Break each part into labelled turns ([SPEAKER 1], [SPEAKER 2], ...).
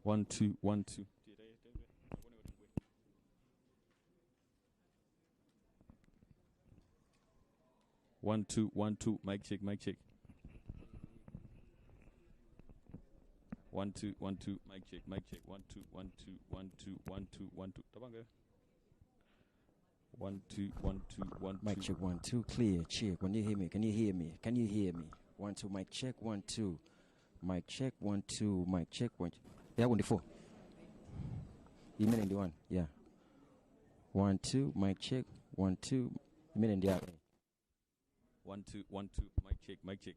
[SPEAKER 1] 1 2 1 2. 1 2 1 2. Mic check, mic check. 1 2 1 2. Mic check, mic check. 1 2 1 2 1 2 1 2 1 2. Tabanga. 1 2 1 2 1 2.
[SPEAKER 2] Mic check 1 2. Clear. Check. Can you hear me? Can you hear me? Can you hear me? 1 2. Mic check 1 2. Mic check 1 2. Mic check 1. Yeah, 1 4. You mean in the one? Yeah. 1 2. Mic check 1 2. You mean in the other?
[SPEAKER 1] 1 2 1 2. Mic check, mic check.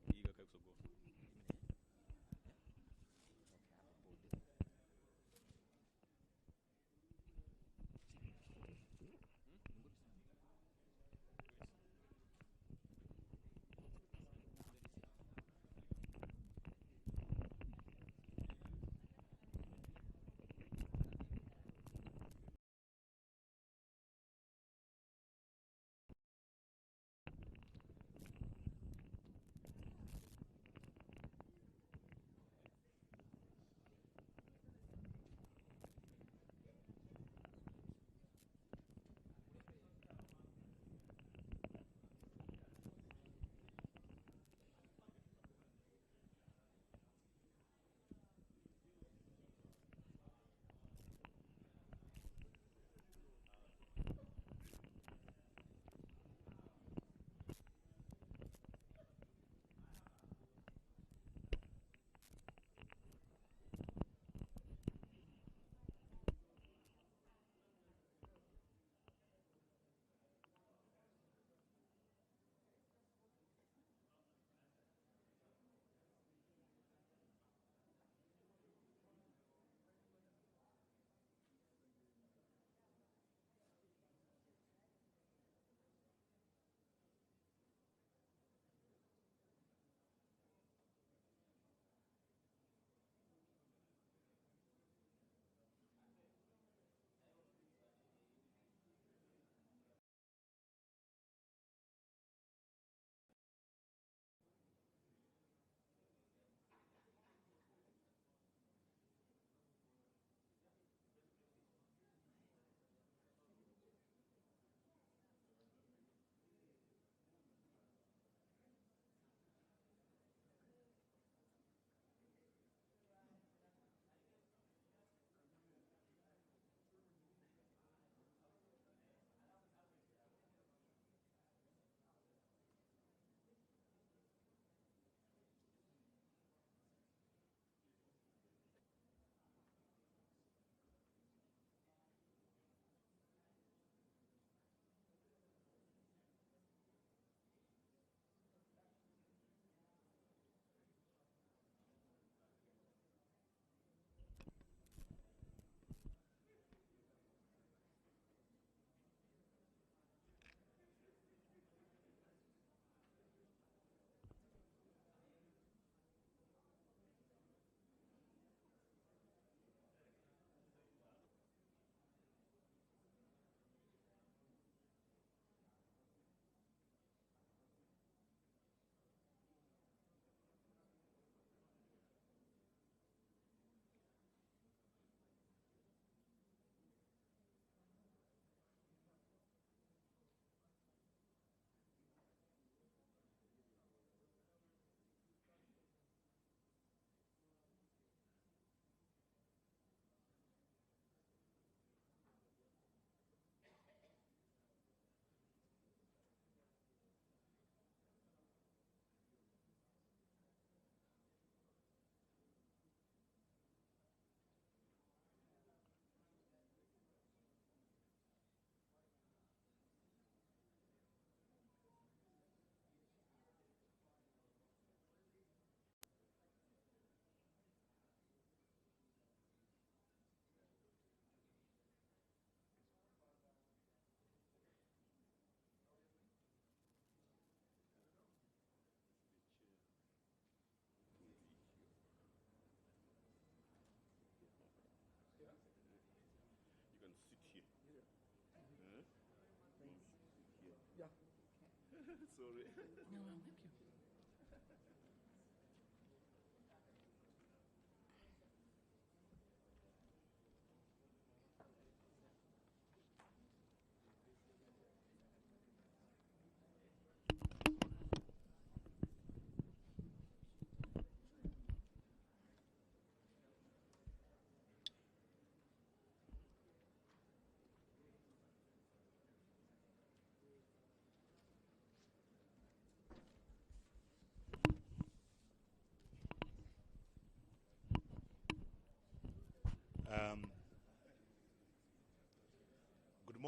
[SPEAKER 1] Sorry.
[SPEAKER 3] No, I'm with you.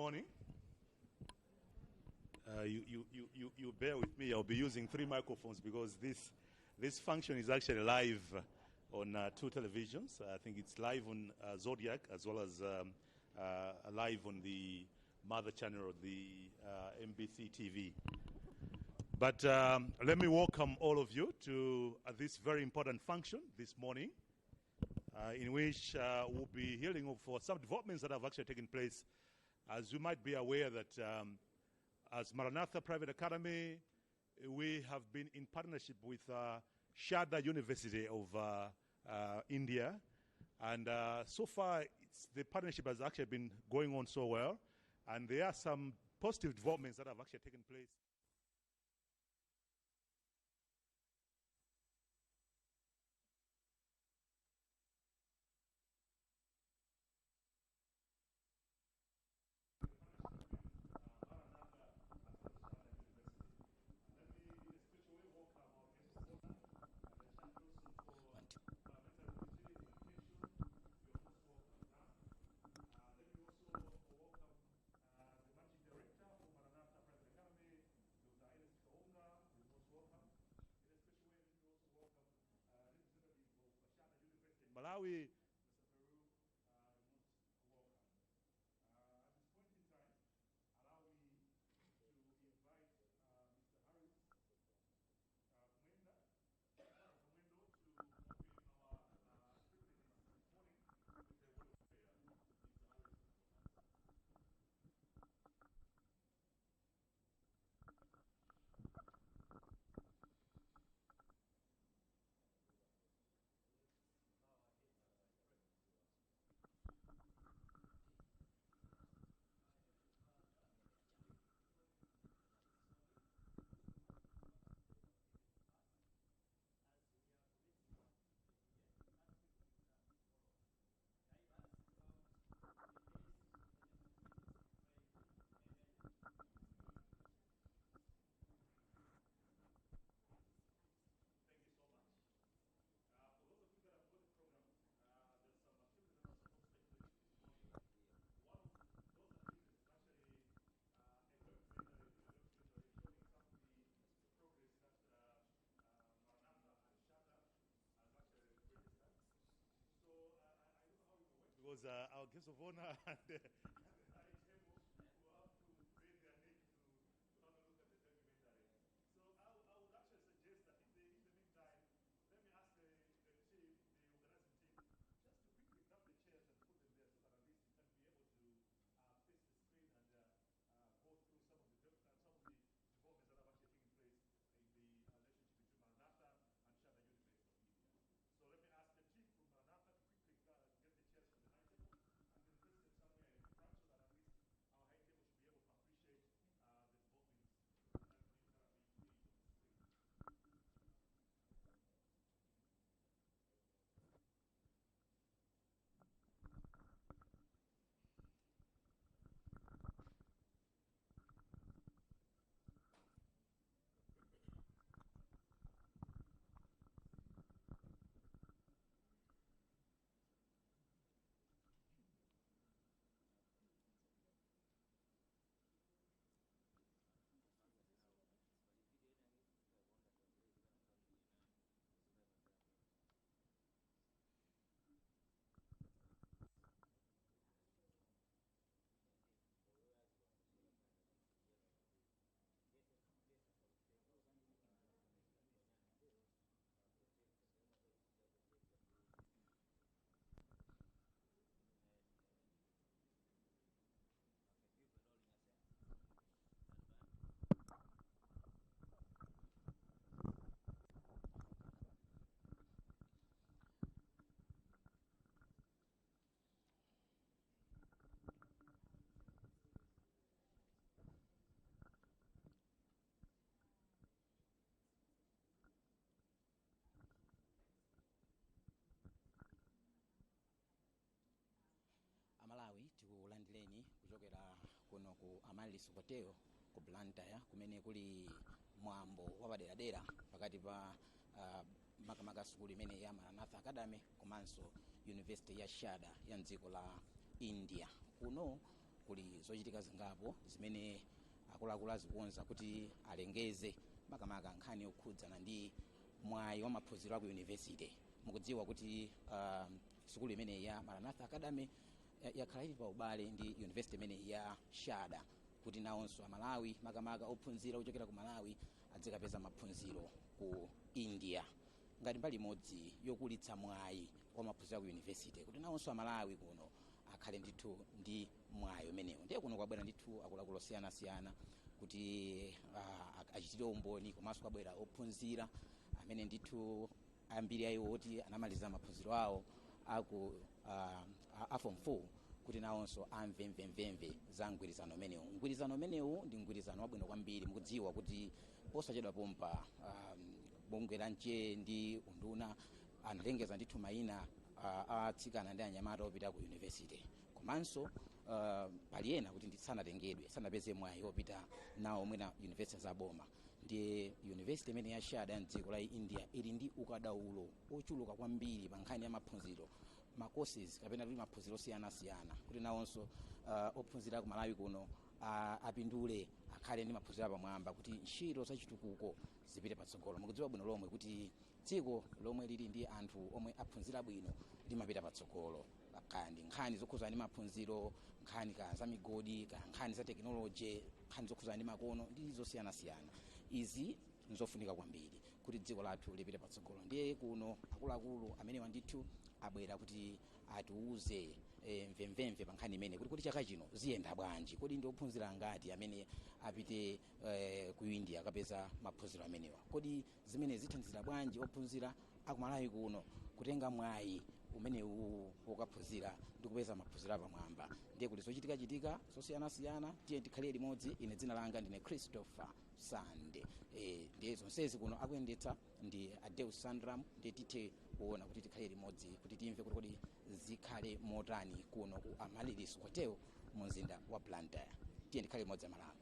[SPEAKER 3] morning. You bear with me. I'll be using 3 microphones because this function is actually live on 2 televisions. I think it's live on Zodiak as well as live on the mother channel of the MBC TV. But let me welcome all of you to this very important function this morning, in which we'll be hearing for some developments that have actually taken place. As you might be aware that as Maranatha Private Academy, we have been in partnership with Sharda University of India. And so far, the partnership has actually been going on so well. And there are some positive developments that have actually taken place. Malawi, Mr. Peru, most welcome. At this point in time, allow me to invite Mr. Harris Kumwenda to open our activity this morning with a word of prayer. Mr. Harris. Because our guest of honor and the high table will have to raise their name to have a look at the documentary. So I would actually suggest that in the meantime, let me ask the team, the organizing team, just to quickly grab the chairs and put them there so that at least you can be able to face the screen and go through some of the developments that have actually taken place in the relationship between Maranatha and Sharda University of India. So let me ask the team from Maranatha to quickly get the chairs from the high table and then place them somewhere in front so that at least our high table should be able to appreciate the developments that are being played on the screen.
[SPEAKER 2] Malawi tikulandireni kuchokera kuno ku Amalis Hotel ku Blantyre kumene kuli mwambo wapaderadera pakati pa makamaka sukulu imene ya Maranatha Academy komanso University ya Sharda ya mdziko la India. Kuno
[SPEAKER 4] kuli zochitika zingapo zimene akuluakulu azikonza kuti alengeze makamaka nkhani yokhudzana ndi mwayi wa maphunziro a ku university. Mukudziwa kuti sukulu imene ya Maranatha Academy yakhala ili pa ubale ndi university imene ya Sharda kuti nawonso Amalawi makamaka ophunzira ochokera ku Malawi adzikapeza maphunziro ku India ngati mbali imodzi yokulitsa mwayi wa maphunziro ku university kuti nawonso Amalawi kuno akhale ndithu ndi mwayi umenewo. Ndiye kuno kwabwera ndithu akuluakulu osiyanasiyana kuti achitire umboni komanso kwabwera ophunzira amene ndithu ambiri ayiwo oti anamaliza maphunziro awo aku a form 4 kuti nawonso amve mvemvemve za mgwirizano umenewu. Mgwirizano umenewu ndi mgwirizano wabwino kwambiri. Mukudziwa kuti posachedwa pompa bungwe la nje ndi unduna analengeza ndithu mayina atsikana ndi anyamata opita ku university komanso pali ena kuti sanatengedwe sanapeze mwayi opita nawo mwina university zaboma. Ndi university imene ya Sharda mdziko la India ili ndi ukadaulo ochuluka kwambiri pa nkhani ya maphunziro ma courses kapena kuti maphunziro osiyanasiyana kuti nawonso ophunzira ku Malawi kuno apindule akhale ndi maphunziro apamwamba kuti ntchito zachitukuko zipite patsogolo. Mukudziwa bwino lomwe kuti dziko lomwe lili ndi anthu omwe aphunzira bwino limapita patsogolo kandi nkhani zokhudzana ndi maphunziro nkhani za migodi nkhani za technology nkhani zokhudzana ndi makono ndi zosiyanasiyana. Izi nzofunika kwambiri kuti dziko lathu lipite patsogolo. Ndiye kuno akuluakulu amene wandithu abwera kuti atiuze mvemvemve pa nkhani imene kuti chaka chino ziyenda bwanji, kodi ndi ophunzira ngati amene apite ku India akapeza maphunziro amenewa, kodi zimene zithandizira bwanji ophunzira aku Malawi kuno kutenga mwayi umene wokaphunzira ndi kupeza maphunziro apamwamba. Ndiye kuti zochitika zosiyanasiyana tiye tikhale limodzi. Ine dzina langa ndine Christopher Sande. Ndiye zonsezi kuno akuyendetsa ndi Adeus Sandram. Ndiye tithe kuona kuti tikhale limodzi kuti timve kuti kodi zikhale motani kuno ku Amalilis Hotel mu mzinda wa Blantyre. Tiye tikhale limodzi Malawi.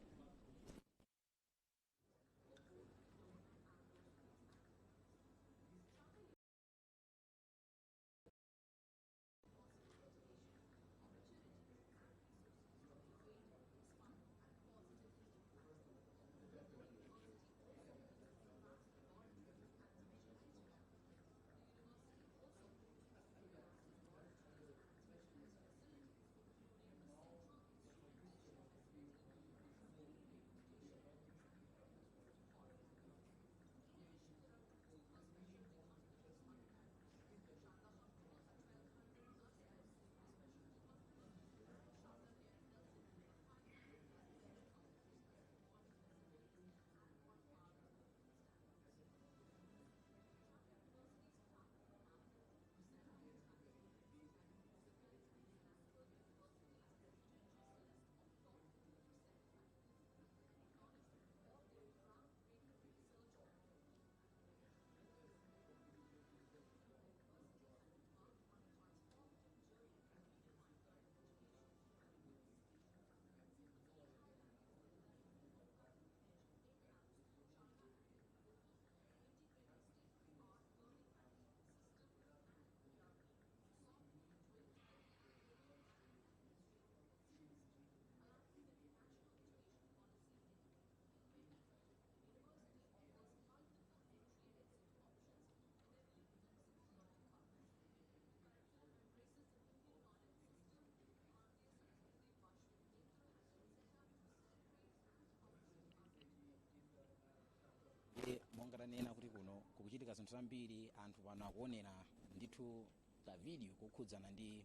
[SPEAKER 4] Monga tanena kuti kuno kukuchitika zinthu zambiri, anthu pano akuonera ndithu ka video kukhudzana ndi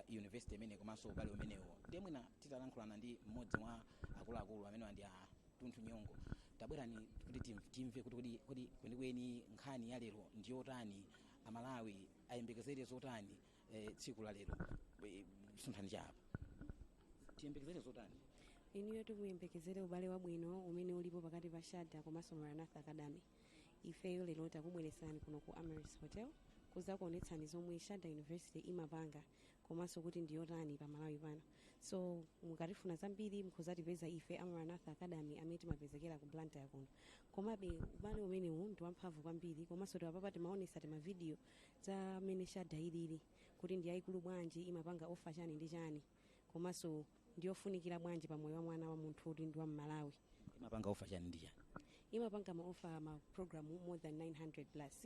[SPEAKER 4] university imene komanso ubale umenewo. Ndiye mwina titalankhulana ndi mmodzi mwa akuluakulu amene ndi Tunthu Nyongo, tabwerani kuti timve kuti kodi kwenikweni nkhani ya lero ndi yotani, Amalawi ayembekezere zotani tsiku la lero. Sunthani chapa tiyembekezere zotani?
[SPEAKER 5] Iniyo tikuyembekezere ubale wabwino umene ulipo pakati pa Sharda komanso Maranatha Academy. Ifeyo lero takubweresani kuno ku Amalilis Hotel kuzakuonetsani zomwe Sharda University imapanga komanso kuti ndiyotani pa Malawi pano. So mukatifuna zambiri mukuzatipeza ife Maranatha Academy amene timapezekera ku Blantyre kuno. Komabe ubale umenewu ndi wamphamvu kwambiri komanso tiwapapa timaonesa tima video za mene Sharda ilili kuti ndi yayikulu bwanji, imapanga ofa chani ndi chani, komanso ndiyofunikira bwanji pa moyo wa mwana wa munthu kuti ndi wa Malawi.
[SPEAKER 4] imapanga ofa chani ndiya
[SPEAKER 5] Imapanga maofa ma program more than 900 plus.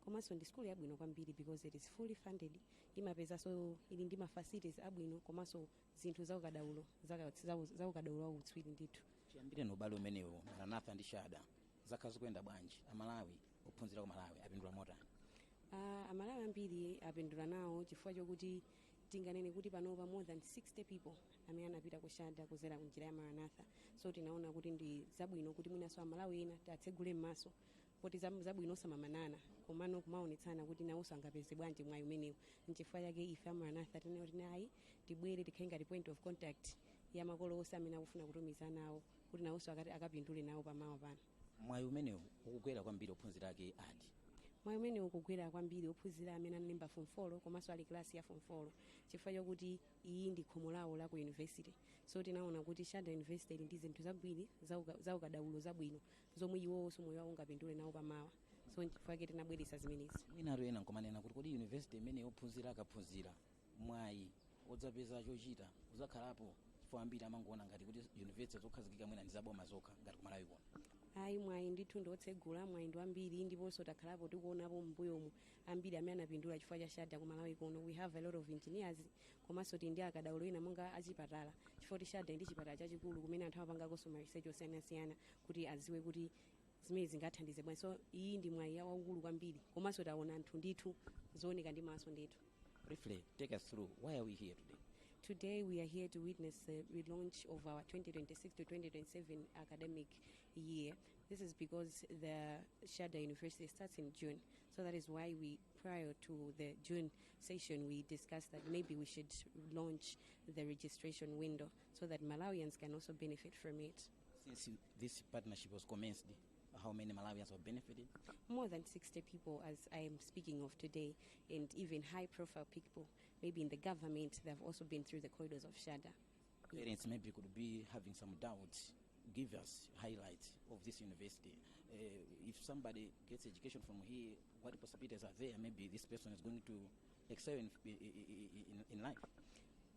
[SPEAKER 5] Komanso ndi school yabwino kwambiri because it is fully funded. Imapeza so ili ndi ma facilities abwino komanso zinthu zaukadaulo zaukadaulo utswiri ndithu.
[SPEAKER 4] chiyambire nobale umenewo Maranatha ndi Sharda zakazi kuyenda bwanji amalawi ophunzira ku Malawi apindula motani?
[SPEAKER 5] Amalawi ambiri apindula nawo chifukwa chokuti tinganene kuti panopa more than 60 people amene anapita ku Sharda kuzera kunjira ya Maranatha. So tinaona kuti ndi zabwino kuti mwinaso amalawi ena tatsegule m'maso poti zabwino samamanana komano kumaonetsana kuti nawonso angapeze bwanji mwayi umenewu. Nchifukwa chake ife a Maranatha tinene kuti nayi tibwere tikhale ngati point of contact ya makolo onse amene akufuna kutumiza nawo kuti nawonso akapindule nawo pamawa pano.
[SPEAKER 4] mwayi umenewu ukugwera kwambiri ophunzira ake adi?
[SPEAKER 5] Mwayi umenewu ukugwera kwambiri ophunzira amene analemba form 4 komanso ali klasi ya form 4 chifukwa chokuti iyi ndi khomo lawo la ku university. So tinaona kuti Sharda University ili ndi zinthu zabwino zaukadaulo zabwino zomwe iwonso moyo wawo ungapindule nawo pamawa. So nchifukwa chake tinabweretsa zimenezi.
[SPEAKER 4] mwinatu ena nkomanena kuti kodi university imene ophunzira akaphunzira mwayi odzapeza chochita uzakhalapo chifukwa ambiri amangoona ngati kuti university zokhazikika mwina ndi zaboma zokha ngati ku Malawi kuno.
[SPEAKER 5] Ayi mwayi ndithu ndiotsegula mwayi ndi ambiri ndiponso takhalapo tikuonapo mbuyomu ambiri amene anapindula chifukwa cha Sharda ku Malawi kuno. We have a lot of engineers komanso tindi akadaulo ena monga achipatala chifukwa kuti Sharda ndi chipatala chachikulu kumene anthu amapangakonso ma research osiyanasiyana kuti aziwe kuti zimene zingathandize bwanji. So iyi ndi mwayi waukulu kwambiri komanso taona anthu ndithu zooneka ndi maso ndithu.
[SPEAKER 4] Briefly take us through why are we here today?
[SPEAKER 5] Today we are here to witness the relaunch of our 2026 to 2027 academic year. This is because the Sharda University starts in June. So that is why prior to the June session, we discussed that maybe we should launch the registration window so that Malawians can also benefit from it.
[SPEAKER 4] Since this partnership was commenced, how many Malawians have benefited?
[SPEAKER 5] More than 60 people, as I am speaking of today, and even high-profile people, maybe in the government, they've also been through the corridors of Sharda.
[SPEAKER 4] Parents maybe could be having some doubts. Give us highlights of this university. If somebody gets education from here, what possibilities are there? Maybe this person is going to excel in life.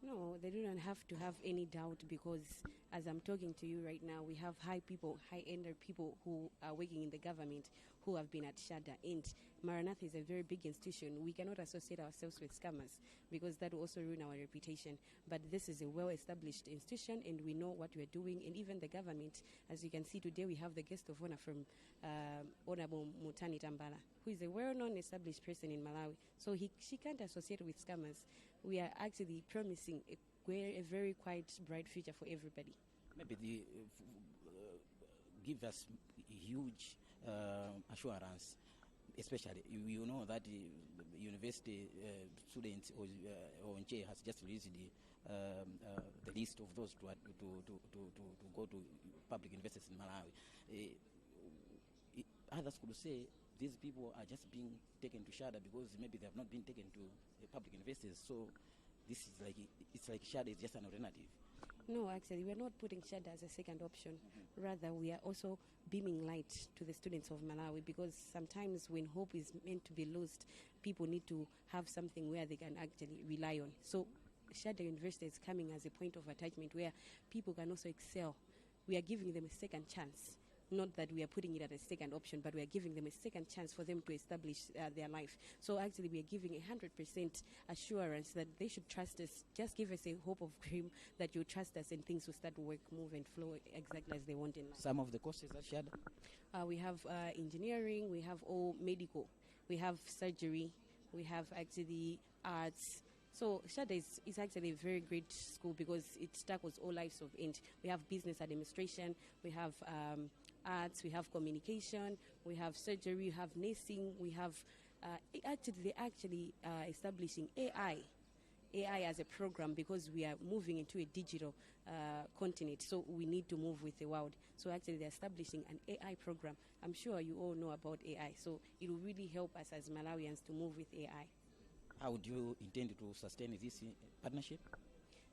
[SPEAKER 5] No, they don't have to have any doubt because as I'm talking to you right now, we have high-end people who are working in the government who have been at Sharda. And Maranatha is a very big institution. We cannot associate ourselves with scammers because that will also ruin our reputation. But this is a well-established institution and we know what we're doing. And even the government, as you can see today, we have the guest of honor from Honorable Mutani Tambala, who is a well-known established person in Malawi. So she can't associate with scammers. We are actually promising a very quite bright future for everybody.
[SPEAKER 4] Maybe give us huge assurance, especially you know that the university students or ONJ has just released the list of those to go to public universities in Malawi. Others could say these people are just being taken to Sharda because maybe they have not been taken to public universities. So this is it's like Sharda is just an alternative.
[SPEAKER 5] No, actually, we are not putting Sharda as a second option. Rather, we are also beaming light to the students of Malawi because sometimes when hope is meant to be lost, people need to have something where they can actually rely on. So Sharda University is coming as a point of attachment where people can also excel. We are giving them a second chance. Not that we are putting it as a second option, but we are giving them a second chance for them to establish their life. So actually we are giving 100% assurance that they should trust us. Just give us a hope of dream that you trust us and things will start to work, move and flow exactly as they want in life.
[SPEAKER 4] Some of the courses at Sharda?
[SPEAKER 5] We have engineering, we have all medical, we have surgery, we have actually arts. So Sharda is actually a very great school because it tackles all lives of int. We have business administration, we have arts, we have communication, we have surgery, we have nursing, we have they're actually establishing AI as a program because we are moving into a digital continent, so we need to move with the world. So actually they're establishing an AI program. I'm sure you all know about AI, so it will really help us as Malawians to move with AI.
[SPEAKER 4] How do you intend to sustain this partnership?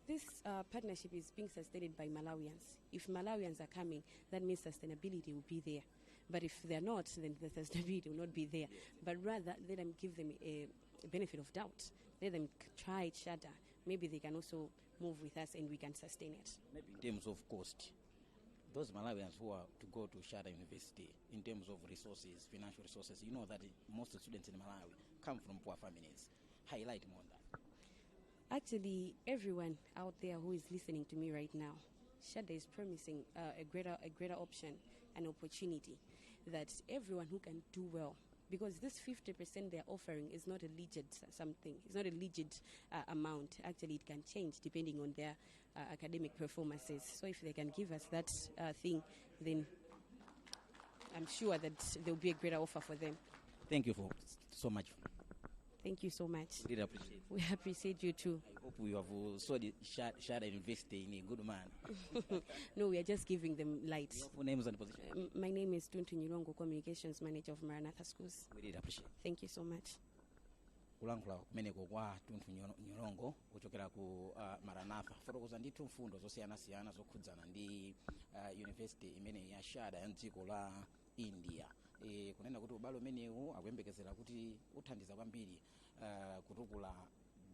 [SPEAKER 5] This partnership is being sustained by Malawians. If Malawians are coming, that means sustainability will be there. But if they're not, then the sustainability will not be there. But rather, let them give them a benefit of doubt. Let them try Sharda. maybe they can also move with us and we can sustain it.
[SPEAKER 4] Maybe in terms of cost, those Malawians who are to go to Sharda University, in terms of resources, financial resources, you know that most students in Malawi come from poor families. Highlight more on that.
[SPEAKER 5] Actually, everyone out there who is listening to me right now, Sharda is promising a greater option, an opportunity that everyone who can do well, because this 50% they're offering is not a legit something. It's not a legit amount. Actually, it can change depending on their academic performances. So if they can give us that thing, then I'm sure that there will be a greater offer for them.
[SPEAKER 4] Thank you for so much.
[SPEAKER 5] Thank you so much.
[SPEAKER 4] We really appreciate it.
[SPEAKER 5] We appreciate you too.
[SPEAKER 4] I hope we have also Sharda University in a good man.
[SPEAKER 5] No, we are just giving them light.
[SPEAKER 4] Your full names and position.
[SPEAKER 5] My name is Tuntu Nyilongo, Communications Manager of Maranatha Schools.
[SPEAKER 4] We really appreciate it.
[SPEAKER 5] Thank you so much.
[SPEAKER 4] Kulankhula kumeneko kwa Tuntu Nyilongo kuchokera ku Maranatha fotokoza ndithu mfundo zosiyanasiyana zokhudzana ndi university imene ya Sharda ya mdziko la India. Kunena kuti ubale umenewu akuyembekezera kuti uthandiza kwambiri kutukula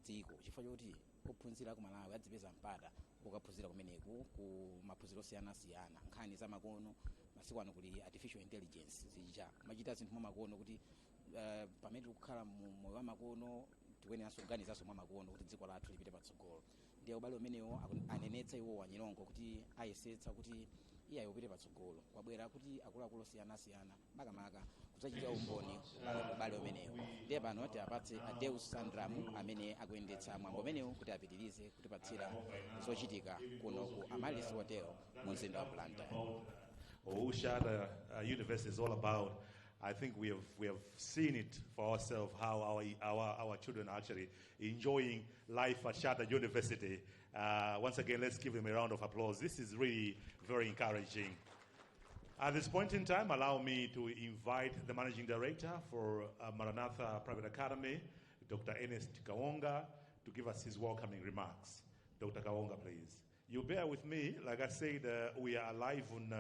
[SPEAKER 4] dziko chifukwa choti ophunzira ku Malawi adzipeza mpata ukaphunzira kumeneku ku maphunziro osiyanasiyana, nkhani za makono. Masiku ano kuli artificial intelligence zija machita zinthu mwa makono kuti pamene tikukhala moyo wa makono tikuyeneranso kuganizanso mwa makono kuti dziko lathu lipite patsogolo. Ndiye ubale umenewo anenetsa iwo wa Nyilongo kuti ayesetsa kuti iye ayopite patsogolo kwabwera kuti akuluakulu osiyanasiyana makamaka kudzachita umboni ubale umenewo. Ndiye pano tiapatse Adeus Sandramu amene akuyendetsa mwambo umenewu kuti apitirize kutipatsira zochitika kuno ku Amalis Hotel mu mzinda wa Blantyre.
[SPEAKER 3] Who Sharda University is all about. I think we have seen it for ourselves how our children are actually enjoying life at Sharda University. Once again, let's give them a round of applause. This is really very encouraging. At this point in time, allow me to invite the Managing Director for Maranatha Private Academy, Dr. Ernest Kawonga, to give us his welcoming remarks. Dr. Kawonga, please. You bear with me. Like I said, we are live on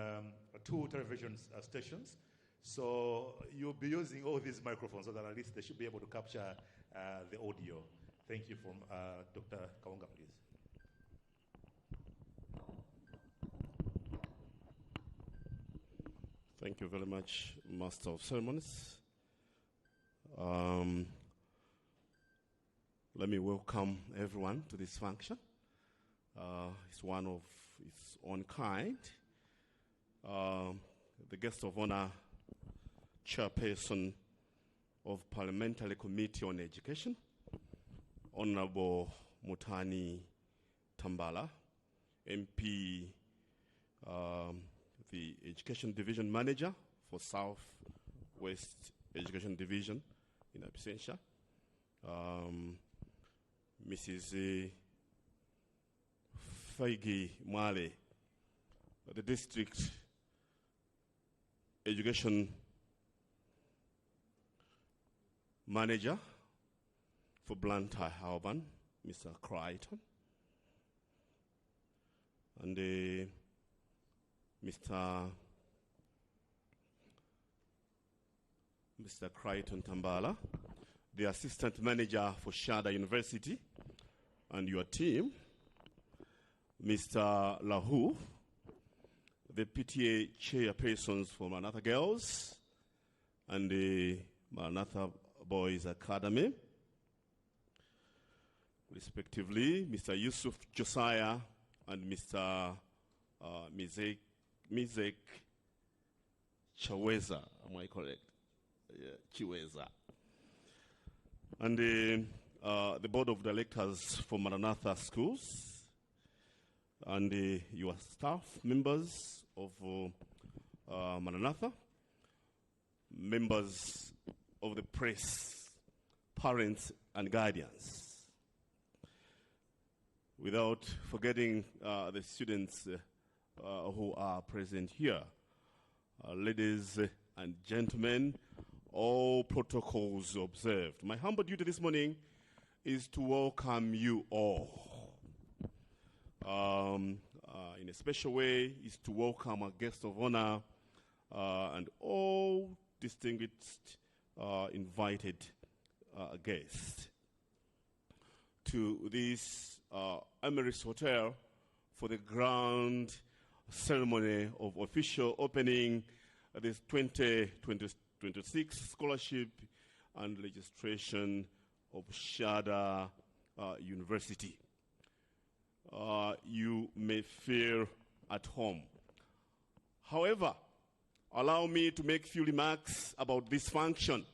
[SPEAKER 3] 2 television stations. So you'll be using all these microphones so that at least they should be able to capture the audio. Thank you from Dr. Kawonga, please.
[SPEAKER 6] Thank you very much, Master of Ceremonies. Let me welcome everyone to this function. It's one of its own kind. The guest of honor, Chairperson of Parliamentary Committee on Education, Honorable Mutani Tambala, MP, the Education Division Manager for South West Education Division in absentia, Mrs. Faigi Mwale, the District Education Manager for Blantyre Urban, Mr. Crichton, and Mr. Crichton Tambala, the Assistant Manager for Sharda University, and your team, Mr. Lahu, the PTA Chairpersons for Maranatha Girls and the Maranatha Boys Academy, respectively, Mr. Yusuf Josiah and Mr. Mizek Chaweza, am I correct? Yeah, Chiweza. And the Board of Directors for Maranatha Schools, and your staff members of Maranatha, members of the press, parents and guardians. Without forgetting the students who are present here. Ladies and gentlemen, all protocols observed. My humble duty this morning is to welcome you all. In a special way, is to welcome our guest of honor and all distinguished invited guests to this Emirates Hotel for the grand ceremony of official opening this 2026 scholarship and registration of Sharda University. You may feel at home. However, allow me to make a few remarks about this function.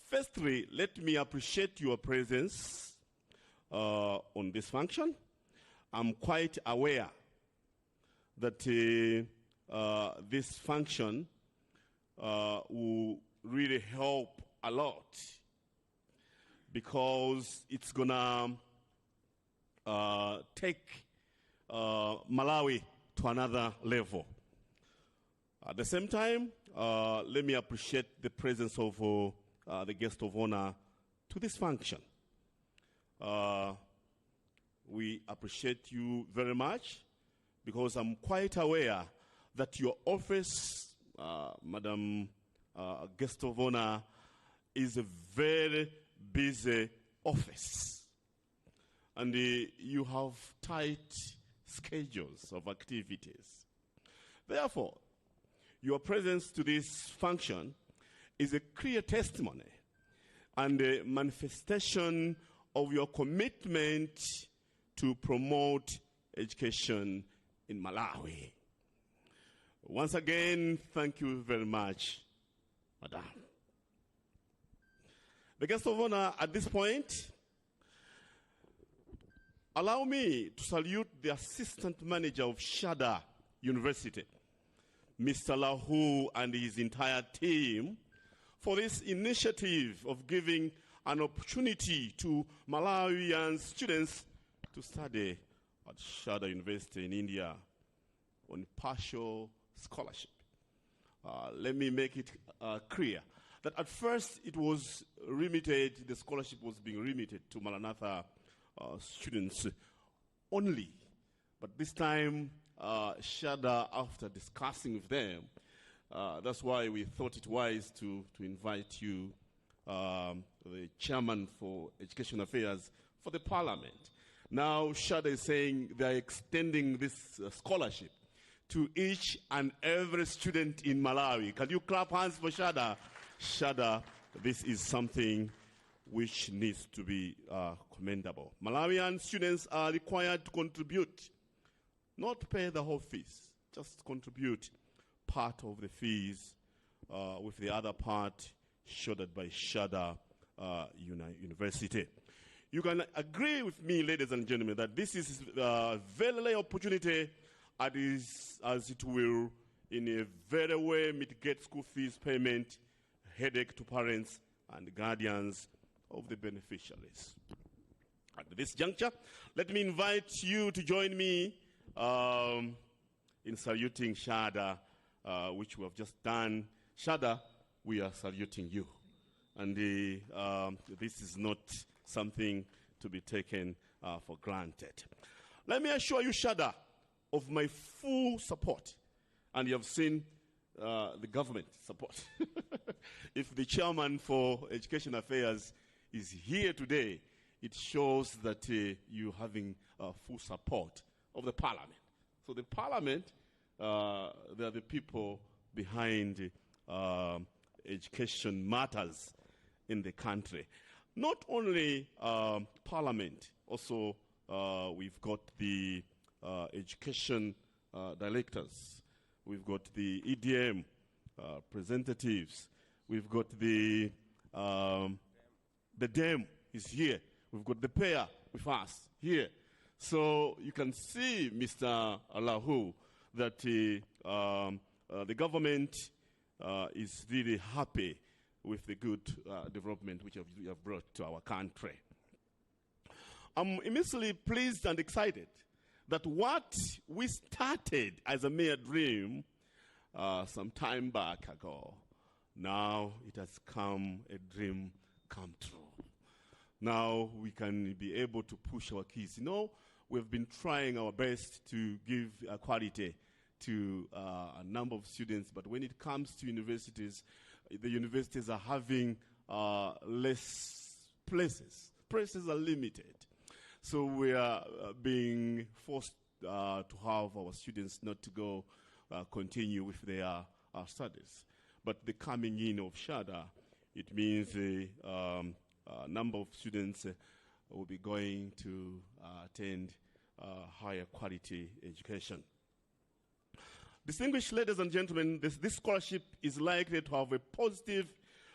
[SPEAKER 6] Firstly, let me appreciate your presence on this function. I'm quite aware that this function will really help a lot because it's gonna take Malawi to another level. At the same time, let me appreciate the presence of the guest of honor to this function. We appreciate you very much because I'm quite aware that your office, Madam Guest of Honor, is a very busy office. And you have tight schedules of activities. Therefore, your presence to this function is a clear testimony and a manifestation of your commitment to promote education in Malawi. Once again, thank you very much, Madam. The guest of honor at this point, allow me to salute the assistant manager of Sharda University, Mr. Lahu, and his entire team for this initiative of giving an opportunity to Malawian students to study at Sharda University in India on partial scholarship. Let me make it clear that at first it was limited, the scholarship was being limited to Maranatha students only. But this time, Sharda, after discussing with them, that's why we thought it wise to invite you, the chairman for Education Affairs for the Parliament. Now, Sharda is saying they are extending this scholarship to each and every student in Malawi. Can you clap hands for Sharda? Sharda, this is something which needs to be commendable. Malawian students are required to contribute, not to pay the whole fees, just contribute part of the fees with the other part shouldered by Sharda University. You can agree with me, ladies and gentlemen, that this is a very rare opportunity as it will in a very way mitigate school fees payment, headache to parents and guardians of the beneficiaries. At this juncture, let me invite you to join me in saluting Sharda, which we have just done. Sharda, we are saluting you. And this is not something to be taken for granted. Let me assure you, Sharda, of my full support. And you have seen the government support. If the chairman for Education Affairs is here today, it shows that you're having full support of the Parliament. So the Parliament, they are the people behind education matters in the country. Not only Parliament, also we've got the education directors, we've got the EDM representatives, we've got the DEM is here, we've got the pair with us here. So you can see, Mr. Lahu, that the government is really happy with the good development which you have brought to our country. I'm immensely pleased and excited that what we started as a mere dream some time back ago, now it has come a dream come true. Now we can be able to push our kids. You know, we've been trying our best to give quality to a number of students, but when it comes to universities, the universities are having less places. Places are limited. So we are being forced to have our students not to go continue with their studies. But the coming in of Sharda, it means a number of students will be going to attend higher quality education. Distinguished ladies and gentlemen, this scholarship is likely to have a positive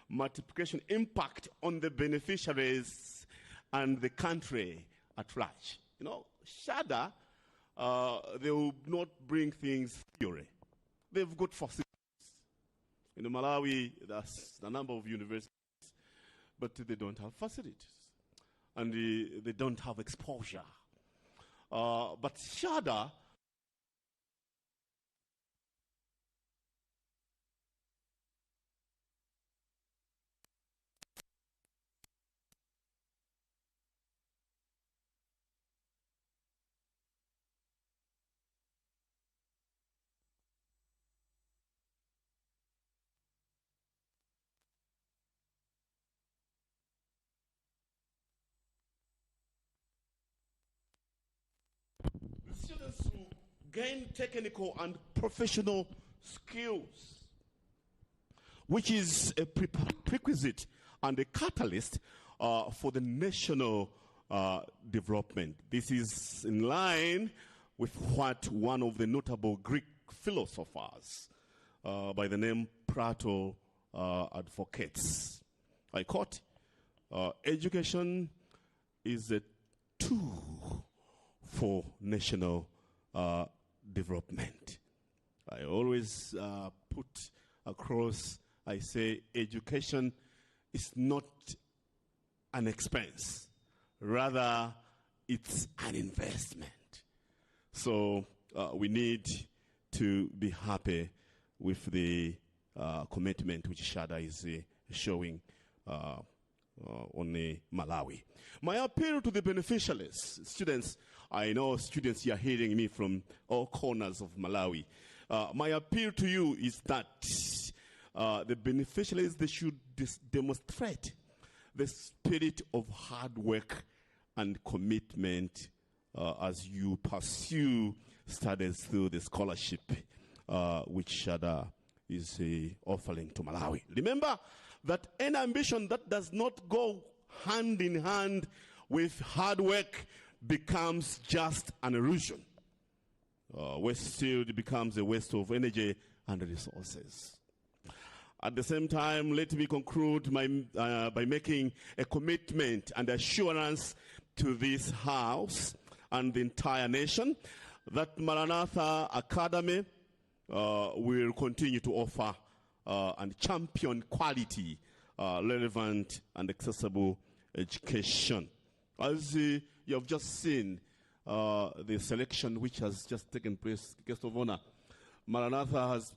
[SPEAKER 6] multiplication impact on the beneficiaries and the country at large. You know, Sharda, they will not bring things theory. They've got facilities. In Malawi, there's a number of universities, but they don't have facilities. And they don't have exposure. But Sharda, students who gain technical and professional skills, which is a prerequisite and a catalyst for the national development. This is in line with what one of the notable Greek philosophers by the name Plato advocates. I quote, education is a tool for national development. I always put across, I say education is not an expense. Rather, it's an investment. So we need to be happy with the commitment which Sharda is showing on Malawi. My appeal to the beneficiaries, students, I know students here hearing me from all corners of Malawi. My appeal to you is that the beneficiaries, they should demonstrate the spirit of hard work and commitment as you pursue studies through the scholarship which Sharda is offering to Malawi. Remember that any ambition that does not go hand in hand with hard work becomes just an illusion. Wasted becomes a waste of energy and resources. At the same time, let me conclude by making a commitment and assurance to this house and the entire nation that Maranatha Academy will continue to offer and champion quality, relevant and accessible education. As you have just seen, the selection which has just taken place, guest of honor, Maranatha has,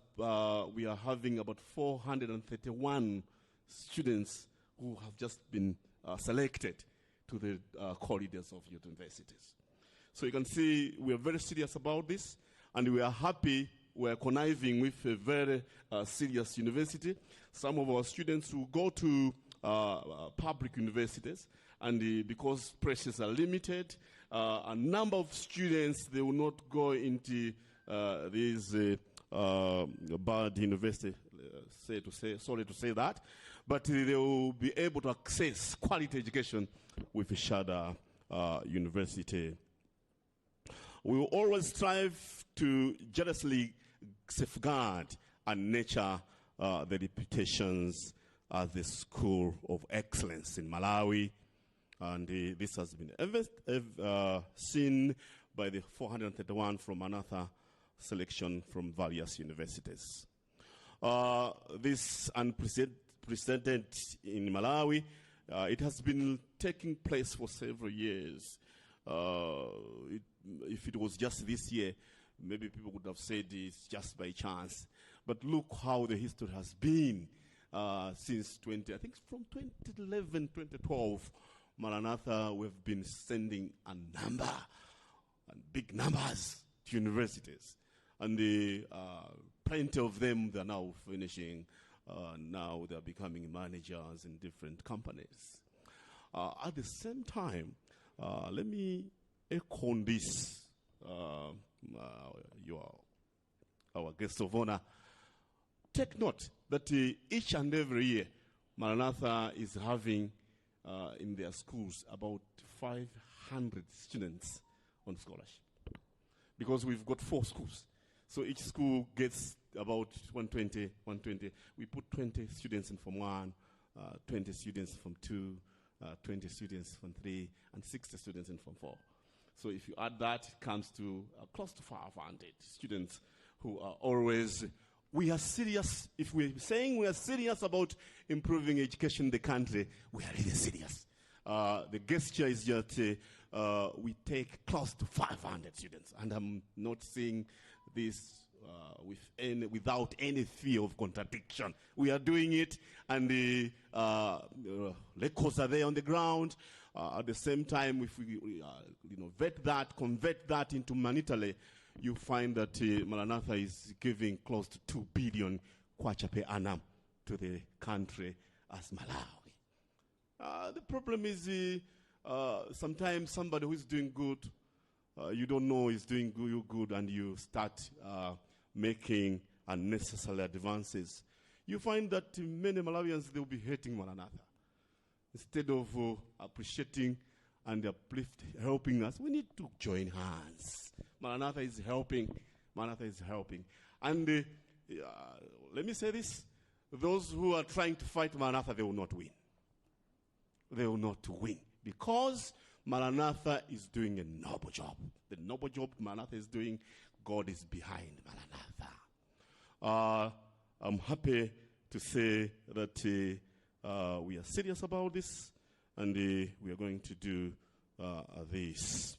[SPEAKER 6] we are having about 431 students who have just been selected to the corridors of universities. So you can see we are very serious about this, and we are happy. We are conniving with a very serious university. Some of our students will go to public universities, and because places are limited, a number of students, they will not go into these bad university, sorry to say that, but they will be able to access quality education with Sharda University. We will always strive to jealously safeguard and nurture the reputations as the school of excellence in Malawi. And this has been seen by the 431 from another selection from various universities. This unprecedented in Malawi, it has been taking place for several years. If it was just this year, maybe people would have said it's just by chance. But look how the history has been since from 2011, 2012. Maranatha, we've been sending a number, and big numbers, to universities. And plenty of them, they're now finishing. Now they're becoming managers in different companies. At the same time, Let me echo on this, our guest of honor. Take note that each and every year, Maranatha is having in their schools about 500 students on scholarship. Because we've got 4 schools. So each school gets about 120. We put 20 students in Form 1, 20 students from 2, 20 students from 3, and 60 students in Form 4. So if you add that, it comes to close to 500 students who are always... We are serious. If we're saying we are serious about improving education in the country, we are really serious. The gesture is just we take close to 500 students. And I'm not saying this without any fear of contradiction. We are doing it, and the records are there on the ground. At the same time, if we convert that into monetary, you find that Maranatha is giving close to 2 billion kwacha per annum to the country as Malawi. The problem is sometimes somebody who is doing good, you don't know is doing good, and you start making unnecessary advances. You find that many Malawians, they will be hating Maranatha. Instead of appreciating and helping us, we need to join hands. Maranatha is helping. And let me say this. Those who are trying to fight Maranatha, they will not win. They will not win. Because Maranatha is doing a noble job. The noble job Maranatha is doing, God is behind Maranatha. I'm happy to say that we are serious about this, and we are going to do this.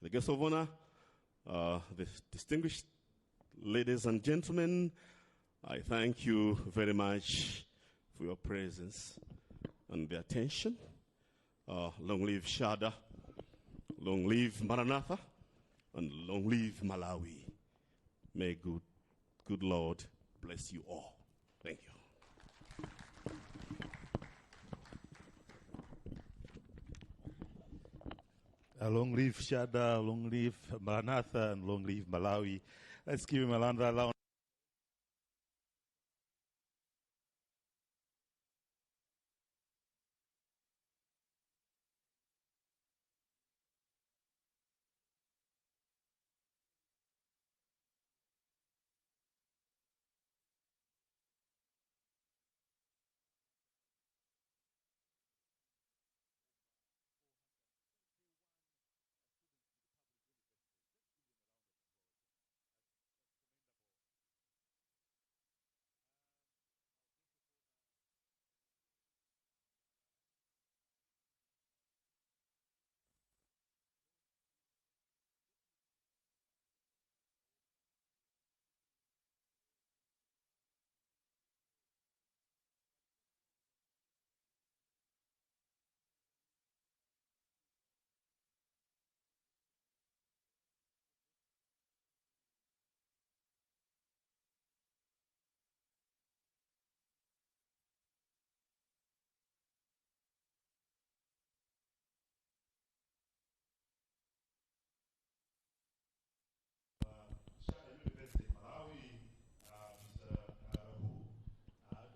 [SPEAKER 6] The guest of honor, the distinguished ladies and gentlemen, I thank you very much for your presence and the attention. Long live Sharda, long live Maranatha, and long live Malawi. May good Lord bless you all. Thank you.
[SPEAKER 3] Long live Sharda, long live Maranatha, and long live Malawi. Let's give him a round.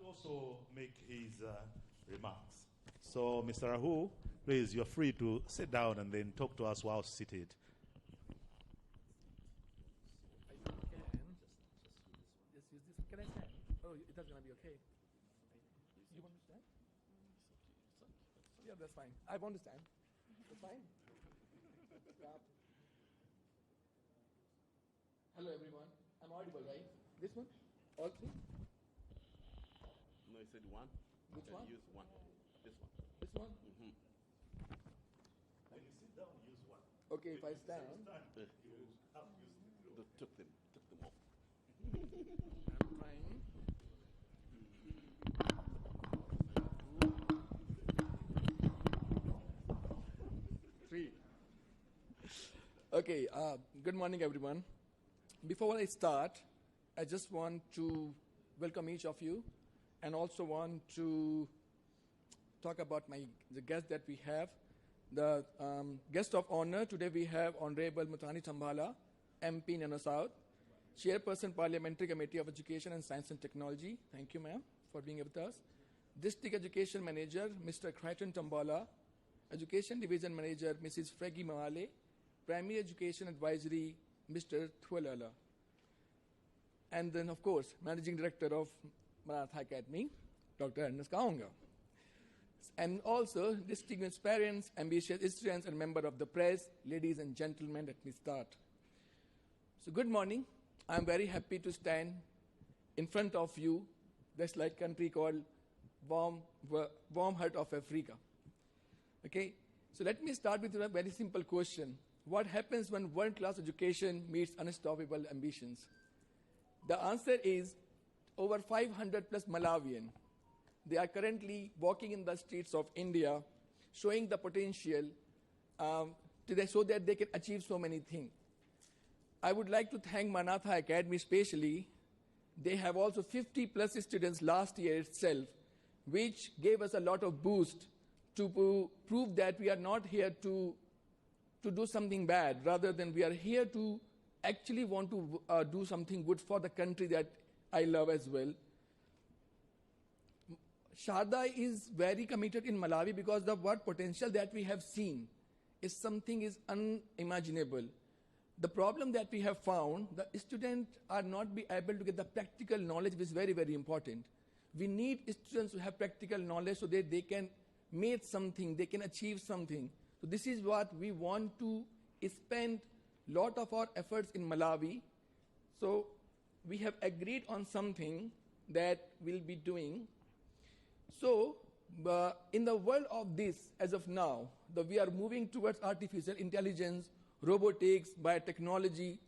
[SPEAKER 3] Also make his remarks. So, Mr. Rahu, please, you're free to sit down and then talk to us while seated.
[SPEAKER 7] Just use this. Can I stand? Oh, that's going to be okay. You want to stand? Yeah, that's fine. I want to stand. That's fine. Hello, everyone. I'm audible, right? This one? All 3?
[SPEAKER 6] No, you said 1.
[SPEAKER 7] Which one?
[SPEAKER 6] Use 1. This one.
[SPEAKER 7] This one?
[SPEAKER 6] Mm-hmm.
[SPEAKER 3] When you sit down, use 1.
[SPEAKER 7] Okay, if I stand.
[SPEAKER 6] Took them off.
[SPEAKER 7] I'm trying. Three. Okay, good morning, everyone. Before I start, I just want to welcome each of you, and also want to talk about the guest that we have. The guest of honor today we have Honorable Mutani Tambala, MP Nano South, Chairperson Parliamentary Committee of Education and Science and Technology. Thank you, ma'am, for being with us. District Education Manager, Mr. Crichton Tambala, Education Division Manager, Mrs. Fregi Mawale, Primary Education Advisory, Mr. Thualala. And then, of course, Managing Director of Maranatha Academy, Dr. Ernest Kaunga. And also, distinguished parents, ambitious students, and member of the press, ladies and gentlemen, let me start. So, good morning. I'm very happy to stand in front of you. That's like country called warm heart of Africa. Okay, so let me start with a very simple question. What happens when world-class education meets unstoppable ambitions? The answer is over 500 plus Malawian. They are currently walking in the streets of India, showing the potential so that they can achieve so many things. I would like to thank Maranatha Academy especially. They have also 50 plus students last year itself, which gave us a lot of boost to prove that we are not here to do something bad, rather than we are here to actually want to do something good for the country that I love as well. Sharda is very committed in Malawi because the what potential that we have seen is something is unimaginable. The problem that we have found, the students are not be able to get the practical knowledge, which is very, very important. We need students to have practical knowledge so that they can make something, they can achieve something. So this is what we want to spend a lot of our efforts in Malawi. So we have agreed on something that we'll be doing. So in the world of this, as of now, we are moving towards artificial intelligence, robotics, biotechnology,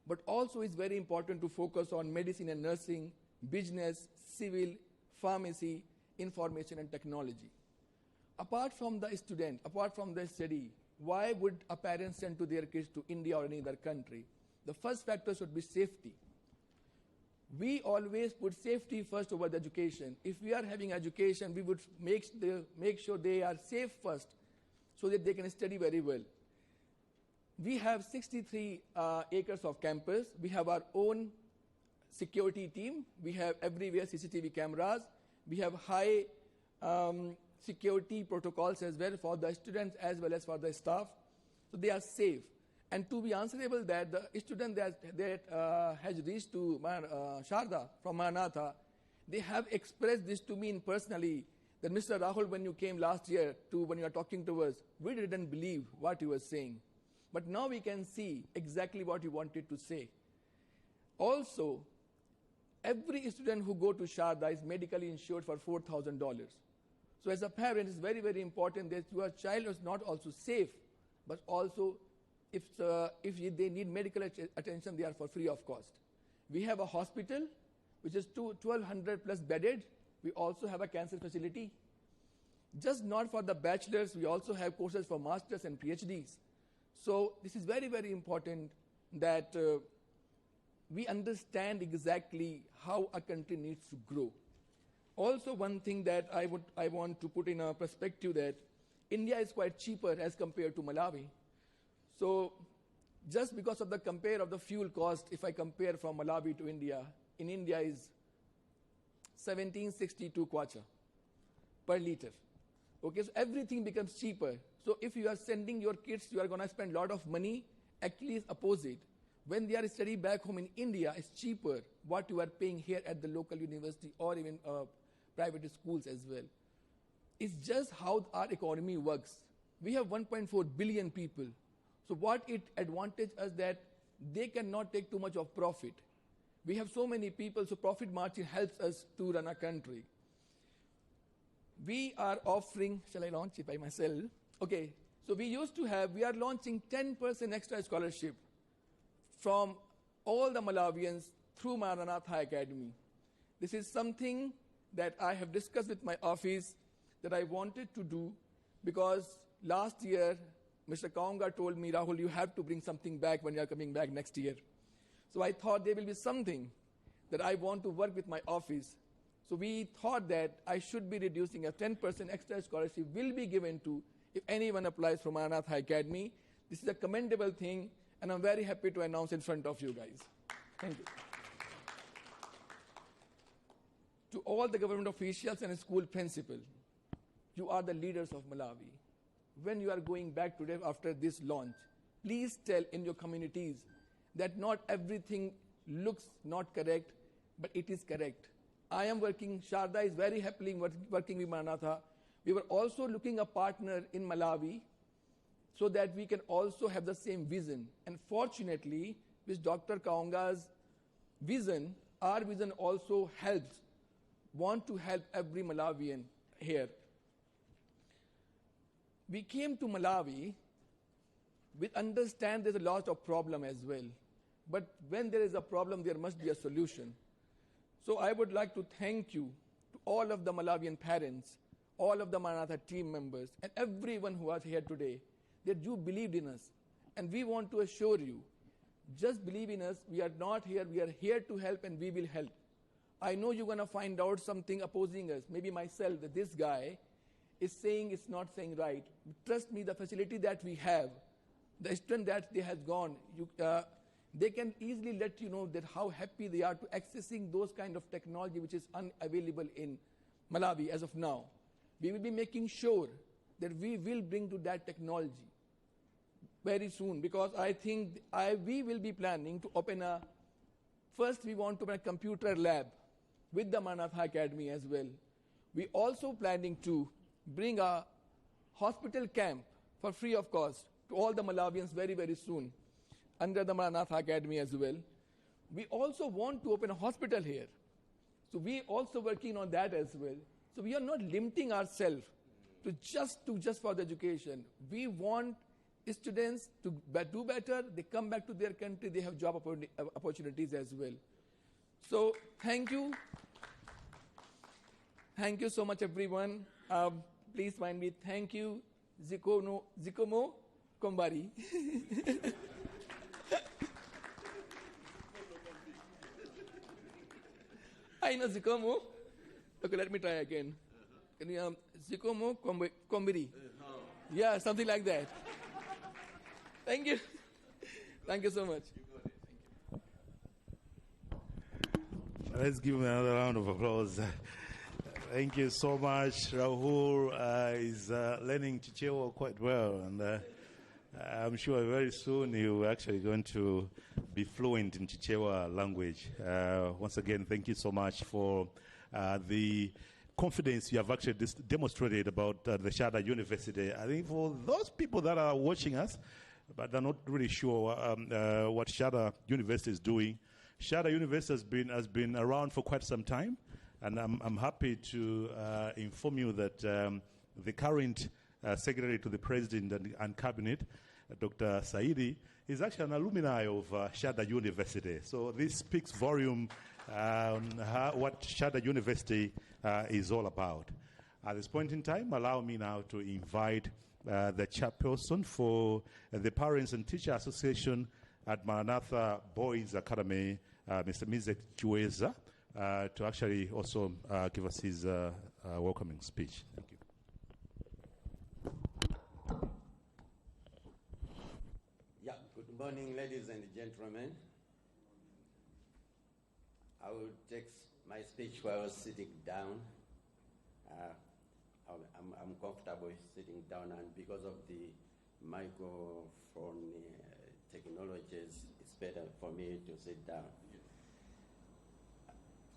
[SPEAKER 7] but also it's very important to focus on medicine and nursing, business, civil, pharmacy, information and technology. Apart from the student, apart from the study, why would a parent send to their kids to India or any other country? The first factor should be safety. We always put safety first over the education. If we are having education, we would make sure they are safe first so that they can study very well. We have 63 acres of campus. We have our own security team. We have everywhere CCTV cameras. We have high security protocols as well for the students as well as for the staff. So they are safe. And to be answerable that the student that has reached to Sharda from Maranatha, they have expressed this to me personally, that Mr. Rahul, when you came last year when you were talking to us, we didn't believe what you were saying. But now we can see exactly what you wanted to say. Also, every student who go to Sharda is medically insured for $4,000. So as a parent, it's very, very important that your child is not also safe, but also if they need medical attention, they are for free of cost. We have a hospital, which is 1,200 plus bedded. We also have a cancer facility. Just not for the bachelors, we also have courses for masters and PhDs. So this is very, very important that we understand exactly how a country needs to grow. Also, one thing that I want to put in a perspective that India is quite cheaper as compared to Malawi. So just because of the compare of the fuel cost, if I compare from Malawi to India, in India is 1762 kwacha per liter. Okay, so everything becomes cheaper. So if you are sending your kids, you are going to spend a lot of money. Actually, it's opposite. When they are studying back home in India, it's cheaper what you are paying here at the local university or even private schools as well. It's just how our economy works. We have 1.4 billion people. So what it advantage us that they cannot take too much of profit. We have so many people, so profit margin helps us to run a country. We are offering, shall I launch it by myself? Okay, so we are launching 10% extra scholarship from all the Malawians through Maranatha Academy. This is something that I have discussed with my office that I wanted to do because last year, Mr. Kaunga told me, Rahul, you have to bring something back when you are coming back next year. So I thought there will be something that I want to work with my office So we thought that I should be reducing a 10% extra scholarship will be given to if anyone applies from Maranatha Academy. This is a commendable thing, and I'm very happy to announce in front of you guys. Thank you. To all the government officials and school principals, you are the leaders of Malawi. When you are going back today after this launch, please tell in your communities that not everything looks not correct, but it is correct. I am working, Sharda is very happily working with Maranatha. We were also looking a partner in Malawi so that we can also have the same vision. And fortunately, with Dr. Kaonga's vision, our vision also helps, want to help every Malawian here. We came to Malawi with understand there's a lot of problem as well. But when there is a problem, there must be a solution. So I would like to thank you to all of the Malawian parents, all of the Maranatha team members, and everyone who was here today, that you believed in us. And we want to assure you, just believe in us. We are not here. We are here to help, and we will help. I know you're going to find out something opposing us, maybe myself, that this guy is saying it's not saying right. Trust me, the facility that we have, the student that they have gone, they can easily let you know that how happy they are to accessing those kind of technology which is unavailable in Malawi as of now. We will be making sure that we will bring to that technology very soon, because I think we will be planning to open first we want to open a computer lab with the Maranatha Academy as well. We also planning to bring a hospital camp for free of cost to all the Malawians very, very soon under the Maranatha Academy as well. We also want to open a hospital here. So we also working on that as well. So we are not limiting ourselves to just for the education. We want students to do better. They come back to their country. They have job opportunities as well. So thank you. Thank you so much, everyone. Please find me. Thank you. Zikomo Kombari. I know Zikomo. Okay, let me try again. Can you Zikomo Kombari? Yeah, something like that. Thank you. Thank you so much.
[SPEAKER 3] Let's give him another round of applause. Thank you so much. Rahul is learning Chichewa quite well, and I'm sure very soon you're actually going to be fluent in Chichewa language. Once again, thank you so much for the confidence you have actually demonstrated about the Sharda University. I think for those people that are watching us, but they're not really sure what Sharda University is doing, Sharda University has been around for quite some time. And I'm happy to inform you that the current Secretary to the President and Cabinet, Dr. Saidi, is actually an alumni of Sharda University. So this speaks volume on what Sharda University is all about. At this point in time, allow me now to invite the chairperson for the Parents and Teacher Association at Maranatha Boys Academy, Mr. Mizek Chiweza, to actually also give us his welcoming speech. Thank you.
[SPEAKER 8] Yeah, good morning, ladies and gentlemen. I will take my speech while I was sitting down. I'm comfortable sitting down, and because of the microphone technologies, it's better for me to sit down.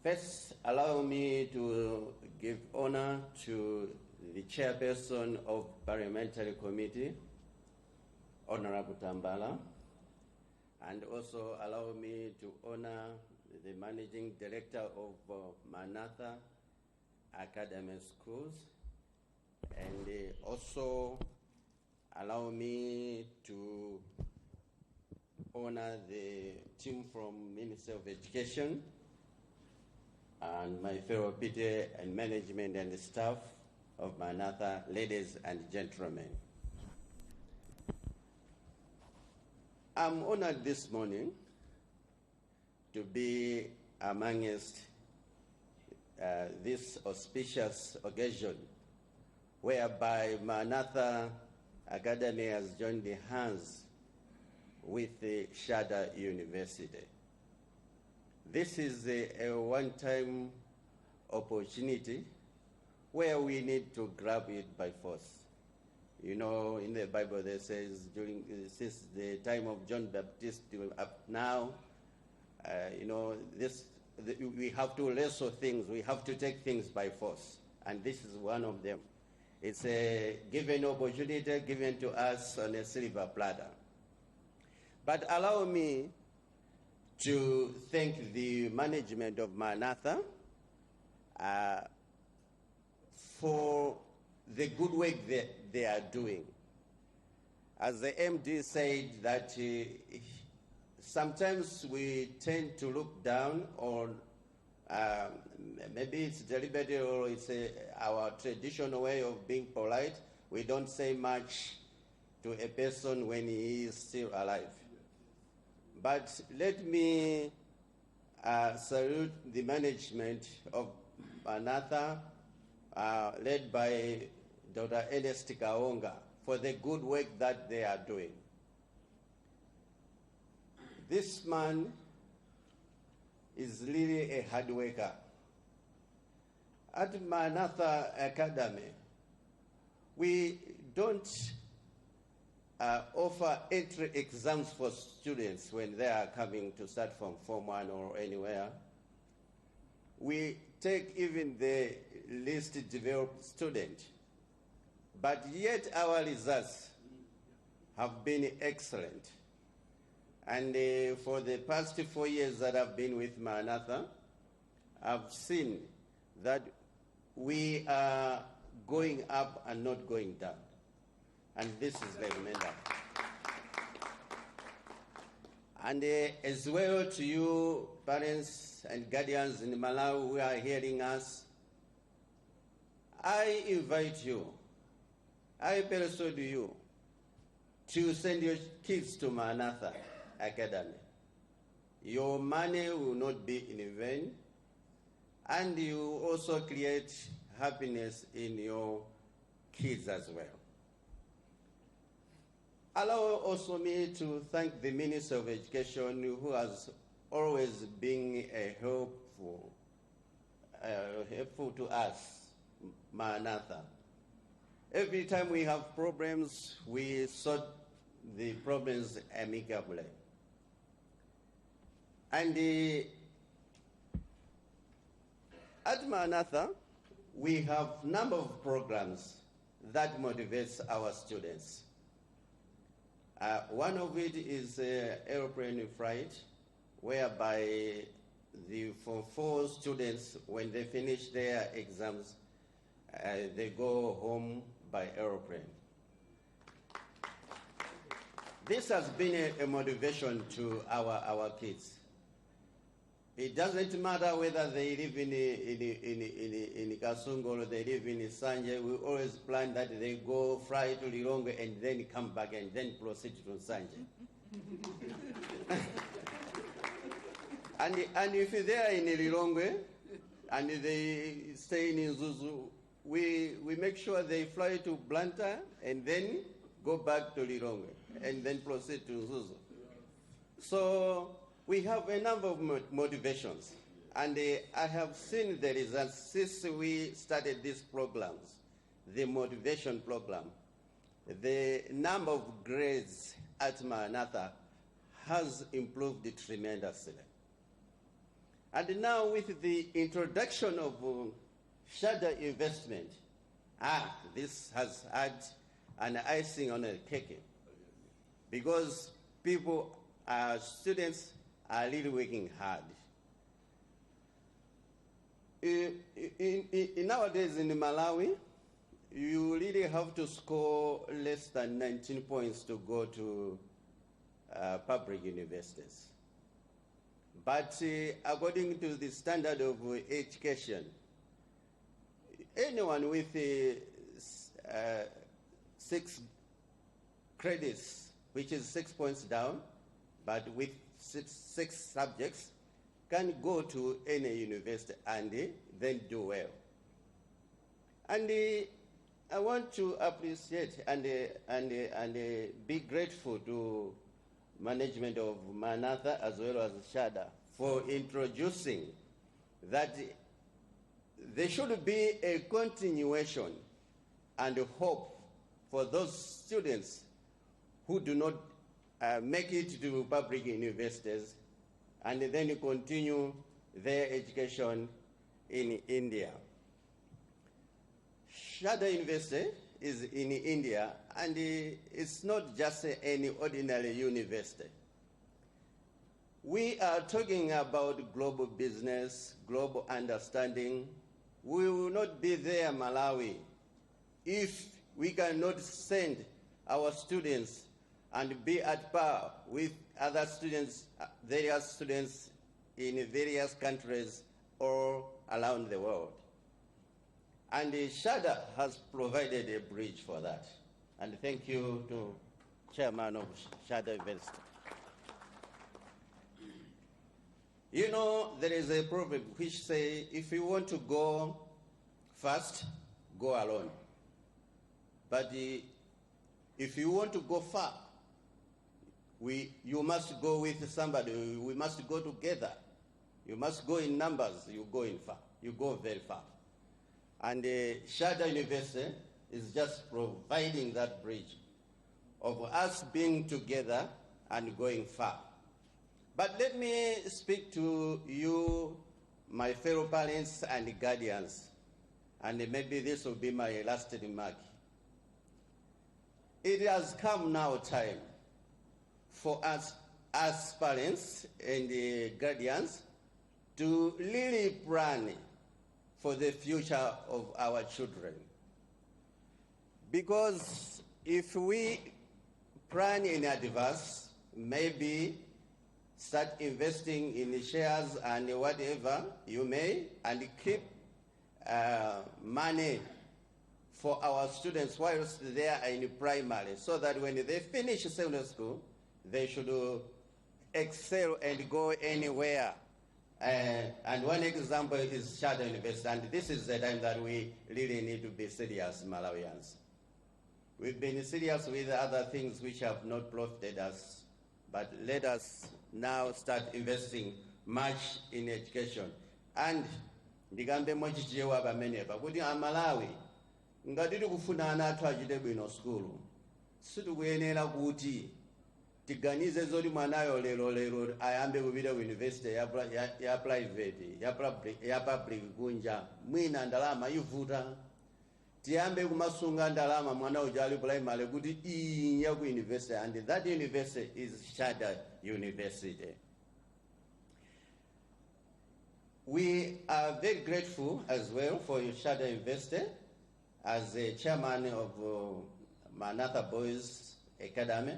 [SPEAKER 8] First, allow me to give honor to the chairperson of Parliamentary Committee, Honorable Tambala, and also allow me to honor the Managing Director of Maranatha Academy Schools, and also allow me to honor the team from Ministry of Education, and my fellow PTA and management and the staff of Maranatha, ladies and gentlemen. I'm honored this morning to be amongst this auspicious occasion whereby Maranatha Academy has joined the hands with the Sharda University. This is a one-time opportunity where we need to grab it by force. You know, in the Bible there says, since the time of John Baptist up now, you know, we have to wrestle things, we have to take things by force, and this is one of them. It's a given opportunity given to us on a silver platter. But allow me to thank the management of Maranatha for the good work that they are doing. As the MD said, that sometimes we tend to look down on, maybe it's deliberate or it's our traditional way of being polite. We don't say much to a person when he is still alive. But let me salute the management of Maranatha, led by Dr. Ernest Kaonga, for the good work that they are doing. This man is really a hard worker. At Maranatha Academy, we don't offer entry exams for students when they are coming to start from Form 1 or anywhere. We take even the least developed student, but yet our results have been excellent. And for the past 4 years that I've been with Maranatha, I've seen that we are going up and not going down. And this is recommended. And as well to you, parents and guardians in Malawi who are hearing us, I invite you, I persuade you to send your kids to Maranatha Academy. Your money will not be in vain, and you also create happiness in your kids as well. Allow also me to thank the Minister of Education, who has always been helpful to us, Maranatha. Every time we have problems, we sort the problems amicably. And at Maranatha, we have a number of programs that motivates our students. One of it is airplane flight, whereby the Form 4 students, when they finish their exams, they go home by airplane. This has been a motivation to our kids. It doesn't matter whether they live in Kasungu or they live in Sanje. We always plan that they go fly to Lilongwe and then come back and then proceed to Sanje. and if they are in Lilongwe and they stay in Zuzu, we make sure they fly to Blanta and then go back to Lilongwe and then proceed to Zuzu. So we have a number of motivations, and I have seen the results since we started these programs, the motivation program. The number of grades at Maranatha has improved tremendously. And now with the introduction of Sharda investment, this has had an icing on the cake, because students are really working hard. Nowadays in Malawi, you really have to score less than 19 points to go to public universities. But according to the standard of education, anyone with 6 credits, which is 6 points down, but with six subjects, can go to any university and then do well. And I want to appreciate and be grateful to management of Manatha as well as Sharda for introducing that there should be a continuation and hope for those students who do not make it to public universities and then continue their education in India. Sharda University is in India, and it's not just any ordinary university. We are talking about global business, global understanding. We will not be there, Malawi, if we cannot send our students and be at par with other students, various students in various countries all around the world. And Sharda has provided a bridge for that. And thank you to Chairman of Sharda University. You know, there is a proverb which says, if you want to go fast, go alone. But if you want to go far, you must go with somebody. We must go together. You must go in numbers. You go in far. You go very far. And Sharda University is just providing that bridge of us being together and going far. But let me speak to you, my fellow parents and guardians, and maybe this will be my last remark. It has come now time for us as parents and guardians to really plan for the future of our children. Because if we plan in advance, maybe start investing in shares and whatever you may, and keep money for our students whilst they are in primary, so that when they finish secondary school, they should excel and go anywhere. And one example is Sharda University, and this is the time that we really need to be serious, Malawians. We've been serious with other things which have not profited us, but let us now start investing much in education. And ndigambe mochichewa pamenepa kuti Malawi ngati tikufuna ana athu achite bwino skulu, sitikuyenera kuti tiganize zoti mwanayo lero ayambe kupita ku university ya private ya public kunja mwina ndalama ivuta, tiyambe kumasunga ndalama mwana uja ali primary kuti iya ku university, and that university is Sharda University. We are very grateful as well for Sharda University as a chairman of Manatha Boys Academy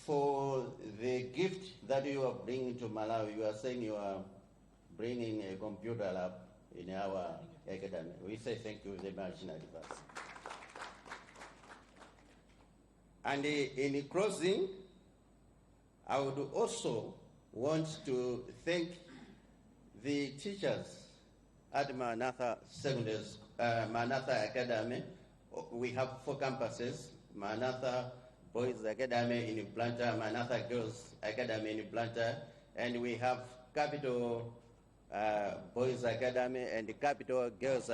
[SPEAKER 8] for the gift that you are bringing to Malawi. You are saying you are bringing a computer lab in our academy. We say thank you very much in advance. And in closing, I would also want to thank the teachers at Manatha Manatha Academy. We have 4 campuses: Manatha Boys Academy in Blantyre, Manatha Girls Academy in Blantyre, and we have Capital Boys Academy and Capital Girls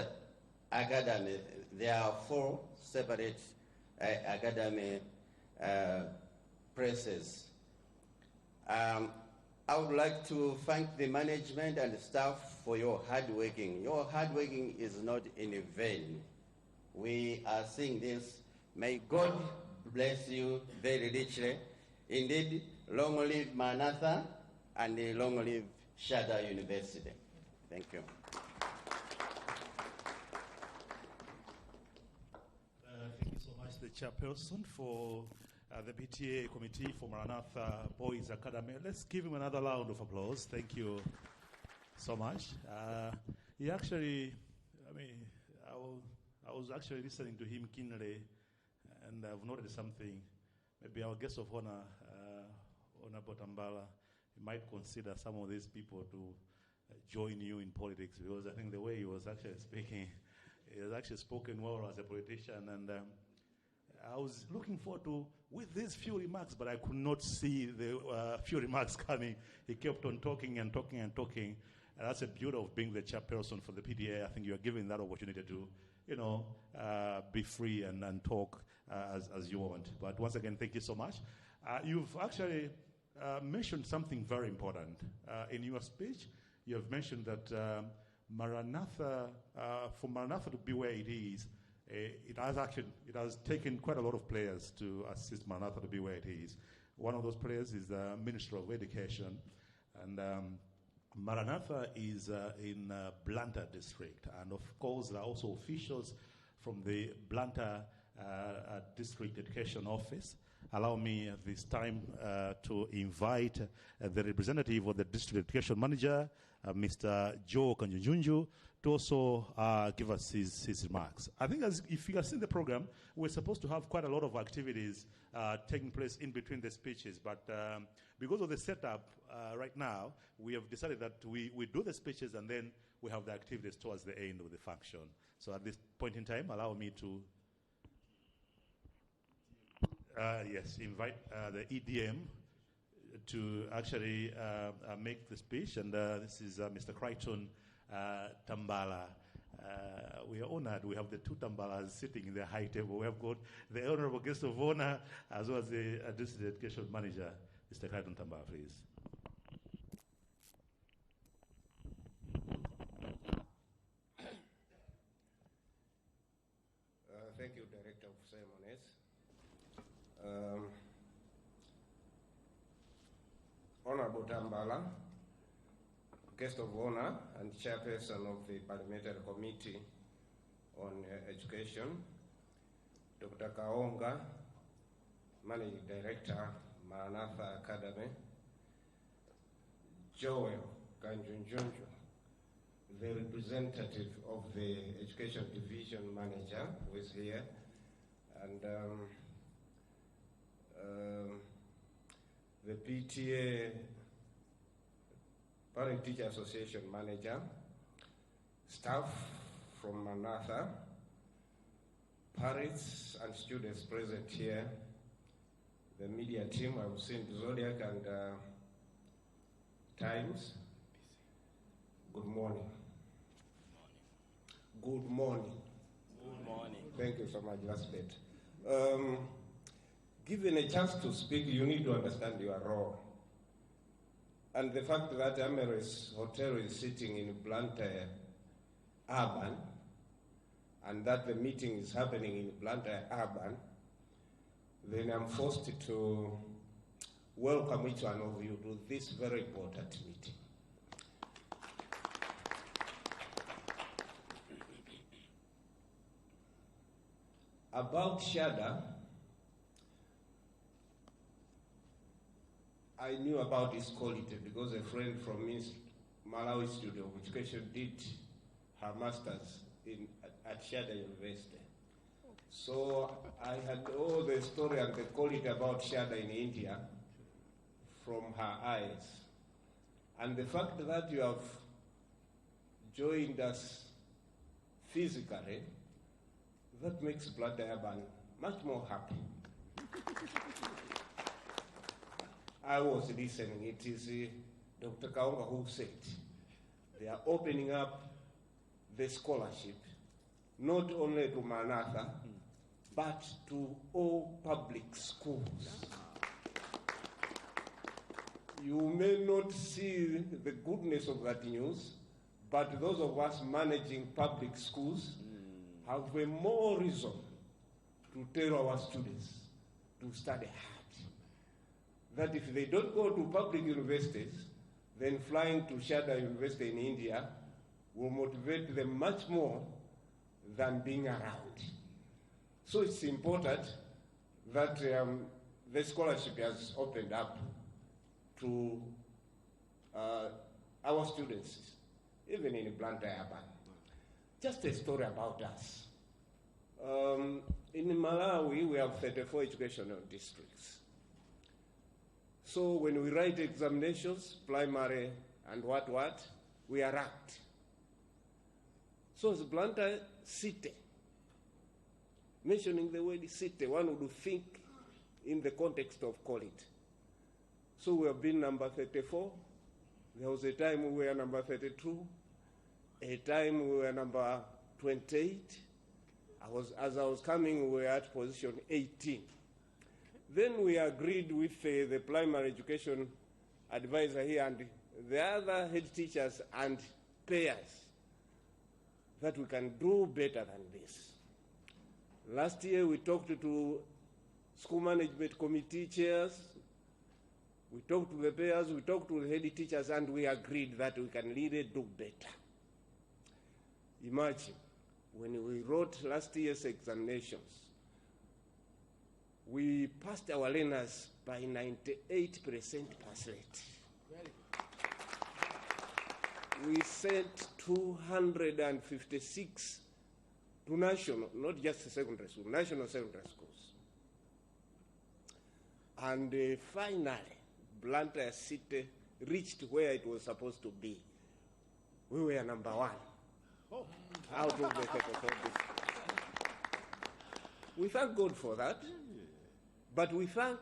[SPEAKER 8] Academy. There are 4 separate academy places. I would like to thank the management and staff for your hard working. Your hard working is not in vain. We are seeing this. May God bless you very richly. Indeed, long live Manatha and long live Sharda University. Thank you.
[SPEAKER 3] Thank you so much, the chairperson, for the PTA committee for Maranatha Boys Academy. Let's give him another round of applause. Thank you so much. He actually, I was actually listening to him keenly, and I've noticed something. Maybe our guest of honor, Honor Botambala, might consider some of these people to join you in politics, because I think the way he was actually speaking, he has actually spoken well as a politician, and I was looking forward to with these few remarks, but I could not see the few remarks coming. He kept on talking and talking and talking. And that's the beauty of being the chairperson for the PDA. I think you are given that opportunity to, be free and talk as you want. But once again, thank you so much. You've actually mentioned something very important. In your speech, you have mentioned that Maranatha, for Maranatha to be where it is, it has taken quite a lot of players to assist Maranatha to be where it is. One of those players is the Minister of Education, and Maranatha is in Blantyre district, and of course there are also officials from the Blantyre District Education Office. Allow me at this time to invite the representative of the District Education Manager, Mr. Joe Kanjunjunju, to also give us his remarks. I think if you have seen the program, we're supposed to have quite a lot of activities taking place in between the speeches, but because of the setup right now, we have decided that we do the speeches and then we have the activities towards the end of the function. So at this point in time, allow me to invite the EDM to actually make the speech, and this is Mr. Crichton Tambala. We are honored. We have the two Tambalas sitting in the high table. We have got the honorable guest of honor as well as the District Education Manager, Mr. Crichton Tambala, please.
[SPEAKER 9] Thank you, Director of Ceremonies. Honorable Tambala, guest of honor and chairperson of the Parliamentary Committee on Education, Dr. Kaonga, Managing Director, Maranatha Academy, Joel Kanjunjunju, the representative of the Education Division Manager, who is here, and the PTA, Parent Teacher Association Manager, staff from Maranatha, parents and students present here, the media team, I've seen Zodiak and Times. Good morning. Good morning.
[SPEAKER 4] Good morning.
[SPEAKER 9] Thank you so much, Respect. Given a chance to speak, you need to understand your role. And the fact that Amaris Hotel is sitting in Blantyre Urban, and that the meeting is happening in Blantyre Urban, then I'm forced to welcome each one of you to this very important meeting. About Sharda, I knew about his quality because a friend from Malawi Institute of Education did her master's at Sharda University. So I had all the story and the quality about Sharda in India from her eyes. And the fact that you have joined us physically, that makes Blantyre Urban much more happy. I was listening. It is Dr. Kaonga who said they are opening up the scholarship not only to Maranatha, but to all public schools. You may not see the goodness of that news, but those of us managing public schools have a more reason to tell our students to study hard. That if they don't go to public universities, then flying to Sharda University in India will motivate them much more than being around. So it's important that the scholarship has opened up to our students, even in Blantyre Urban. Just a story about us. In Malawi, we have 34 educational districts. So when we write examinations, primary and what, we are ranked. So as Blantyre city, mentioning the word city, one would think in the context of quality. So we have been number 34. There was a time we were number 32. A time we were number 28. As I was coming, we were at position 18. Then we agreed with the primary education advisor here and the other head teachers and payers that we can do better than this. Last year we talked to school management committee chairs, we talked to the payers, we talked to the head teachers, and we agreed that we can really do better. Imagine, when we wrote last year's examinations, we passed our learners by 98% pass rate. We sent 256 to national, not just secondary school, national secondary schools. And finally, Blantyre City reached where it was supposed to be. We were number 1 out of the 34 districts. We thank God for that, but we have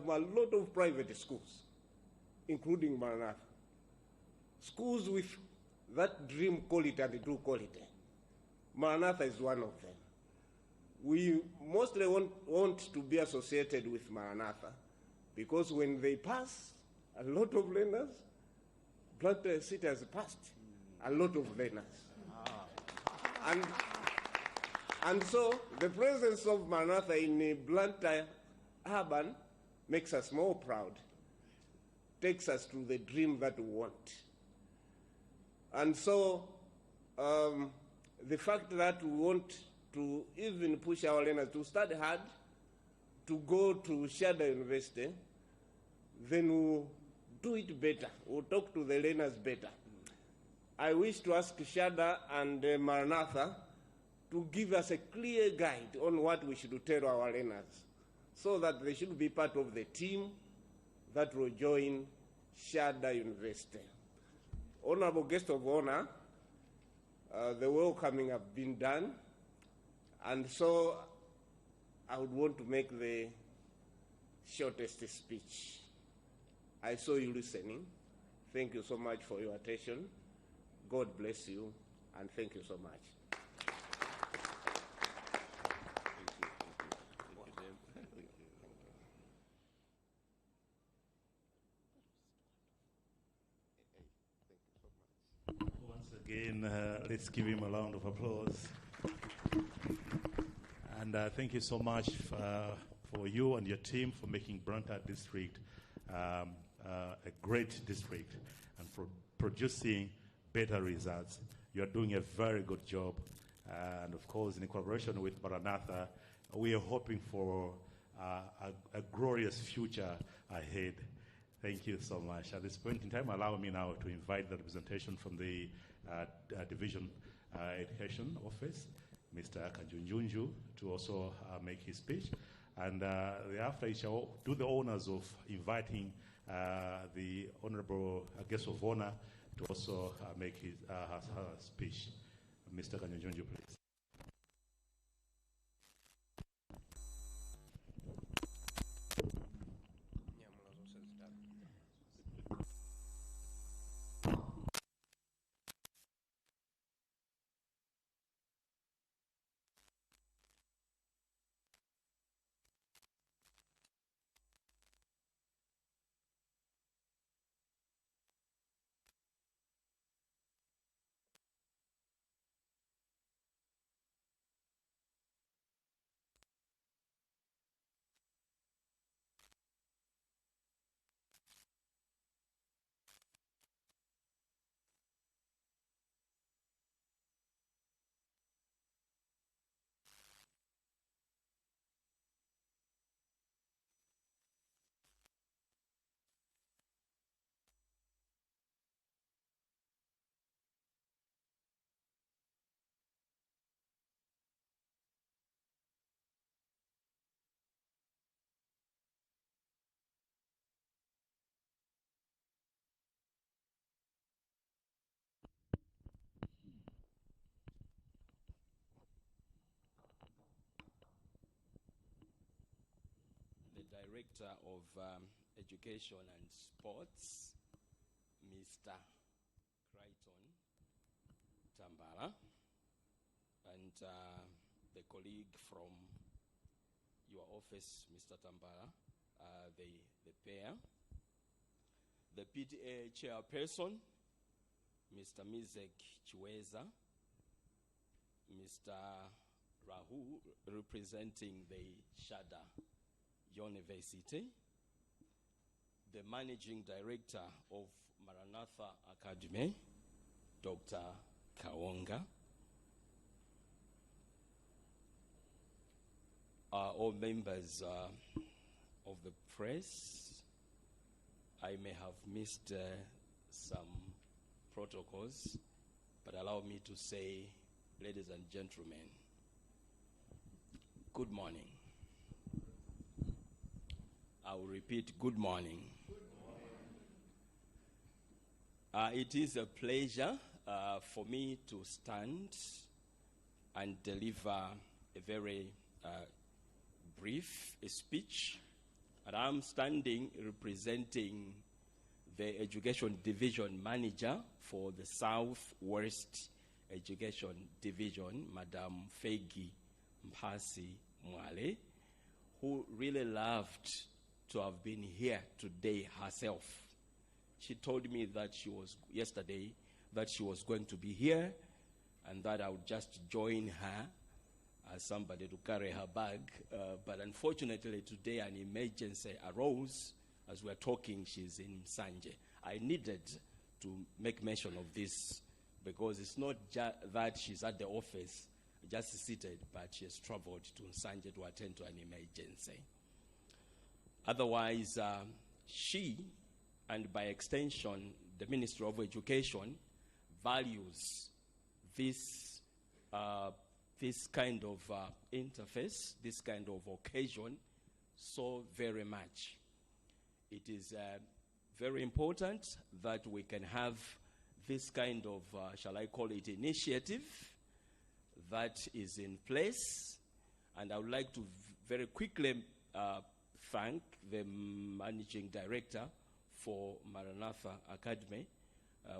[SPEAKER 9] a lot of private schools, including Maranatha. Schools with that dream quality and do quality. Maranatha is one of them. We mostly want to be associated with Maranatha because when they pass a lot of learners, Blantyre City has passed a lot of learners. And so the presence of Maranatha in Blantyre urban makes us more proud, takes us to the dream that we want. And so the fact that we want to even push our learners to study hard, to go to Sharda University, then we'll do it better. We'll talk to the learners better. I wish to ask Sharda and Maranatha to give us a clear guide on what we should tell our learners so that they should be part of the team that will join Sharda University. Honorable guest of honor, the welcoming have been done, and so I would want to make the shortest speech. I saw you listening. Thank you so much for your attention. God bless you, and thank you so much.
[SPEAKER 3] Once again, let's give him a round of applause. And thank you so much for you and your team for making Blantyre District a great district and for producing better results. You are doing a very good job. And of course, in collaboration with Maranatha, we are hoping for a glorious future ahead. Thank you so much. At this point in time, allow me now to invite the representation from the Division Education Office, Mr. Kanjunjunju, to also make his speech. And thereafter, he shall do the honors of inviting the Honorable Guest of Honor to also make her speech. Mr. Kanjunjunju, please.
[SPEAKER 10] Director of Education and Sports, Mr. Crichton Tambala, and the colleague from your office, Mr. Tambala, the pair, the PTA chairperson, Mr. Mizek Chiweza, Mr. Rahu, representing the Sharda University, the managing director of Maranatha Academy, Dr. Kaonga, all members of the press. I may have missed some protocols, but allow me to say, ladies and gentlemen, good morning. I will repeat, good morning. It is a pleasure for me to stand and deliver a very brief speech. And I'm standing representing the Education Division Manager for the Southwest Education Division, Madam Fegi Mpasi Mwale, who really loved to have been here today herself. She told me that yesterday that she was going to be here and that I would just join her as somebody to carry her bag. But unfortunately today an emergency arose. As we're talking, she's in Msanje. I needed to make mention of this because it's not that she's at the office just seated, but she has traveled to Msanje to attend to an emergency. Otherwise, she, and by extension, the Ministry of Education, values this kind of interface, this kind of occasion, so very much. It is very important that we can have this kind of, shall I call it, initiative that is in place. And I would like to very quickly thank the Managing Director for Maranatha Academy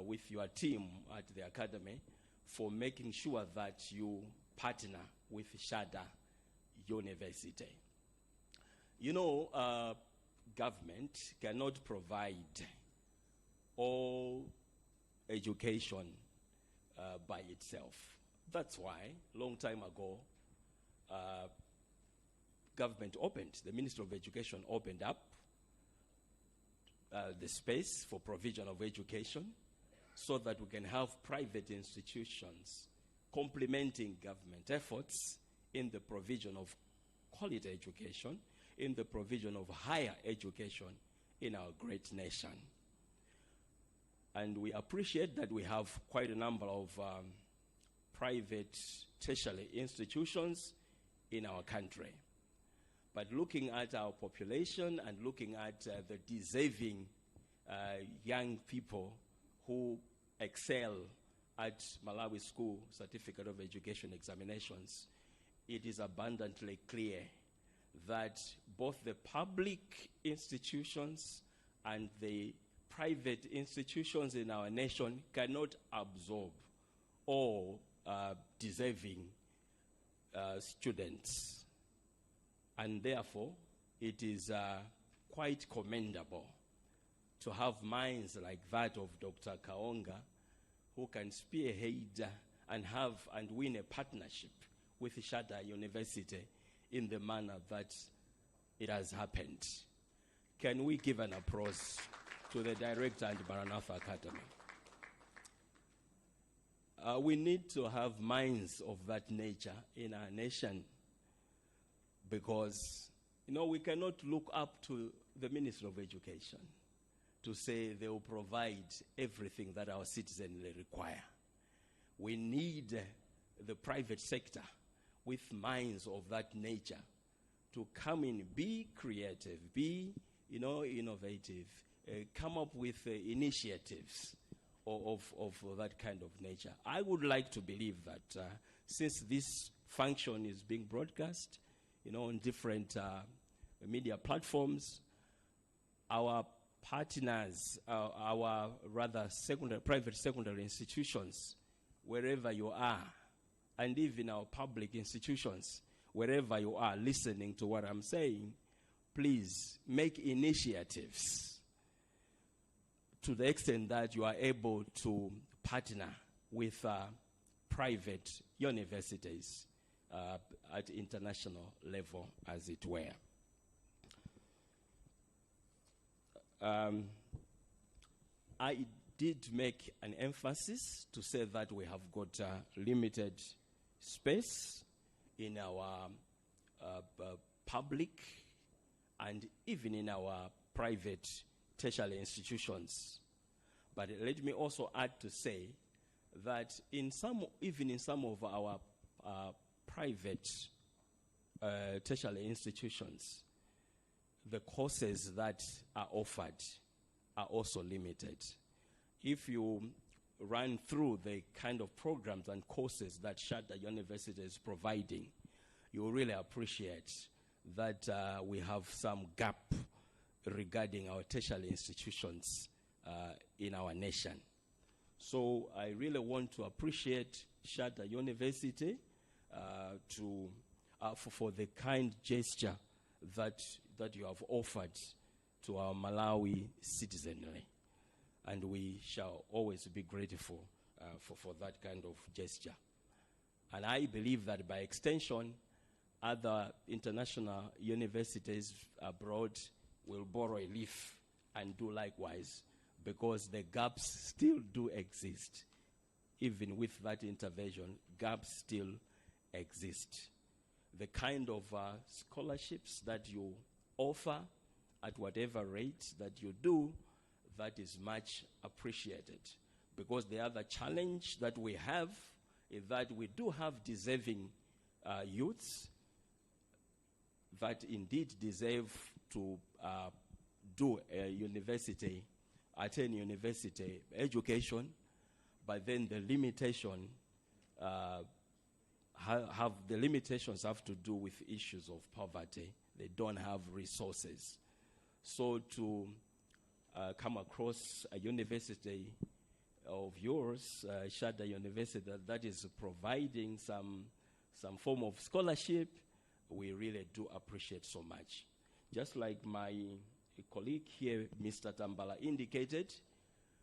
[SPEAKER 10] with your team at the Academy for making sure that you partner with Sharda University. You know, government cannot provide all education by itself. That's why, long time ago, government opened, the Ministry of Education opened up the space for provision of education so that we can have private institutions complementing government efforts in the provision of quality education, in the provision of higher education in our great nation. And we appreciate that we have quite a number of private tertiary institutions in our country. But looking at our population and looking at the deserving young people who excel at Malawi School Certificate of Education examinations, it is abundantly clear that both the public institutions and the private institutions in our nation cannot absorb all deserving students. And therefore, it is quite commendable to have minds like that of Dr. Kaonga, who can spearhead and win a partnership with Sharda University in the manner that it has happened. Can we give an applause to the director and Maranatha Academy? We need to have minds of that nature in our nation because, you know, we cannot look up to the Ministry of Education to say they will provide everything that our citizens require. We need the private sector with minds of that nature to come in, be creative, be, you know, innovative, come up with initiatives of that kind of nature. I would like to believe that since this function is being broadcast, you know, on different media platforms, our partners, our rather private secondary institutions, wherever you are, and even our public institutions, wherever you are listening to what I'm saying, please make initiatives to the extent that you are able to partner with private universities at international level, as it were. I did make an emphasis to say that we have got limited space in our public and even in our private tertiary institutions. But let me also add to say that even in some of our private tertiary institutions, the courses that are offered are also limited. If you run through the kind of programs and courses that Sharda University is providing, you will really appreciate that we have some gap regarding our tertiary institutions in our nation. So I really want to appreciate Sharda University for the kind gesture that you have offered to our Malawi citizenry. And we shall always be grateful for that kind of gesture. And I believe that by extension, other international universities abroad will borrow a leaf and do likewise, because the gaps still do exist. Even with that intervention, gaps still exist. The kind of scholarships that you offer at whatever rate that you do, that is much appreciated. Because the other challenge that we have is that we do have deserving youths that indeed deserve to attend university education, but then the limitation the limitations have to do with issues of poverty. They don't have resources. So to come across a university of yours, Sharda University, that is providing some form of scholarship, we really do appreciate so much. Just like my colleague here, Mr. Tambala, indicated,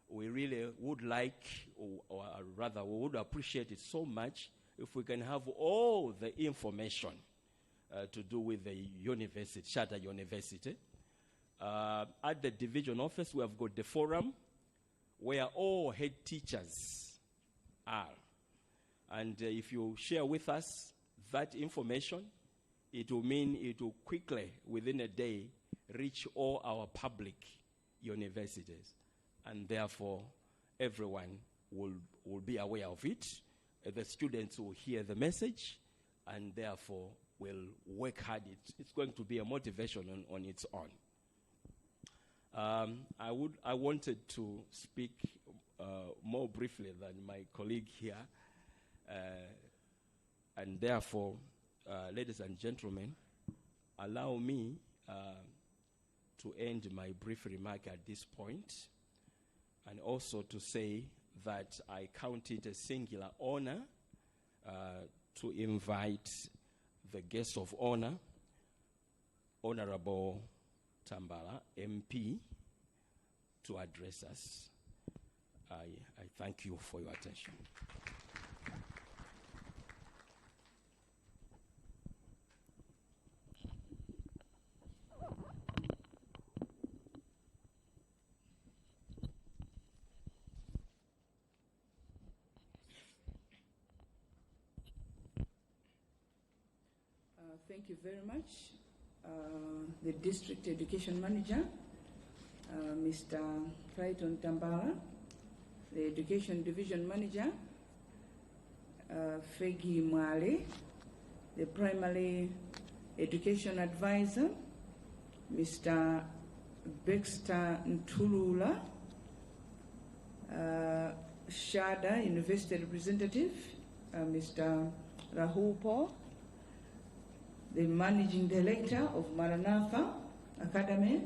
[SPEAKER 10] we really would like, or rather we would appreciate it so much if we can have all the information to do with the university, Sharda University. At the division office, we have got the forum where all head teachers are. And if you share with us that information, it will mean it will quickly, within a day, reach all our public universities. And therefore, everyone will be aware of it. The students will hear the message, and therefore will work hard. It's going to be a motivation on its own. I wanted to speak more briefly than my colleague here, and therefore, ladies and gentlemen, allow me to end my brief remark at this point, and also to say that I count it a singular honor to invite the guest of honor, Honorable Tambala, MP, to address us. I thank you for your attention.
[SPEAKER 11] Thank you very much. The District Education Manager, Mr. Crichton Tambala, the Education Division Manager, Fegi Mwale, the Primary Education Advisor, Mr. Baxter Ntulula, Sharda University Representative, Mr. Rahul Paul, the Managing Director of Maranatha Academy,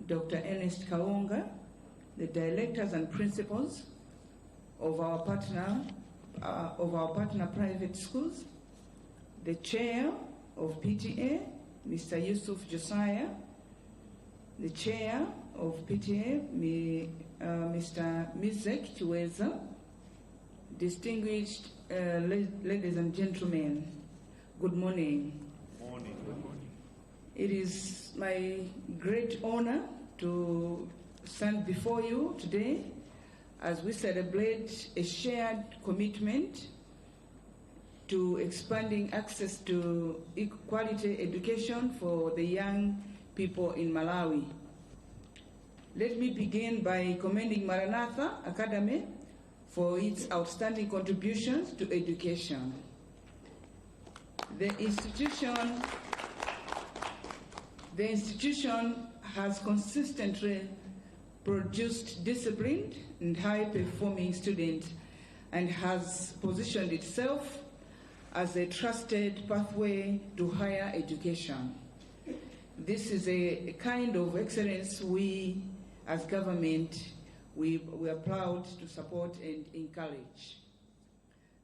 [SPEAKER 11] Dr. Ernest Kaonga, the directors and principals of our partner private schools, the chair of PTA, Mr. Yusuf Josiah, the chair of PTA, Mr. Mizek Chiweza, distinguished ladies and gentlemen, good morning.
[SPEAKER 3] Morning. Good morning.
[SPEAKER 11] It is my great honor to stand before you today as we celebrate a shared commitment to expanding access to quality education for the young people in Malawi. Let me begin by commending Maranatha Academy for its outstanding contributions to education. The institution has consistently produced disciplined and high-performing students and has positioned itself as a trusted pathway to higher education. This is a kind of excellence we, as government, we are proud to support and encourage.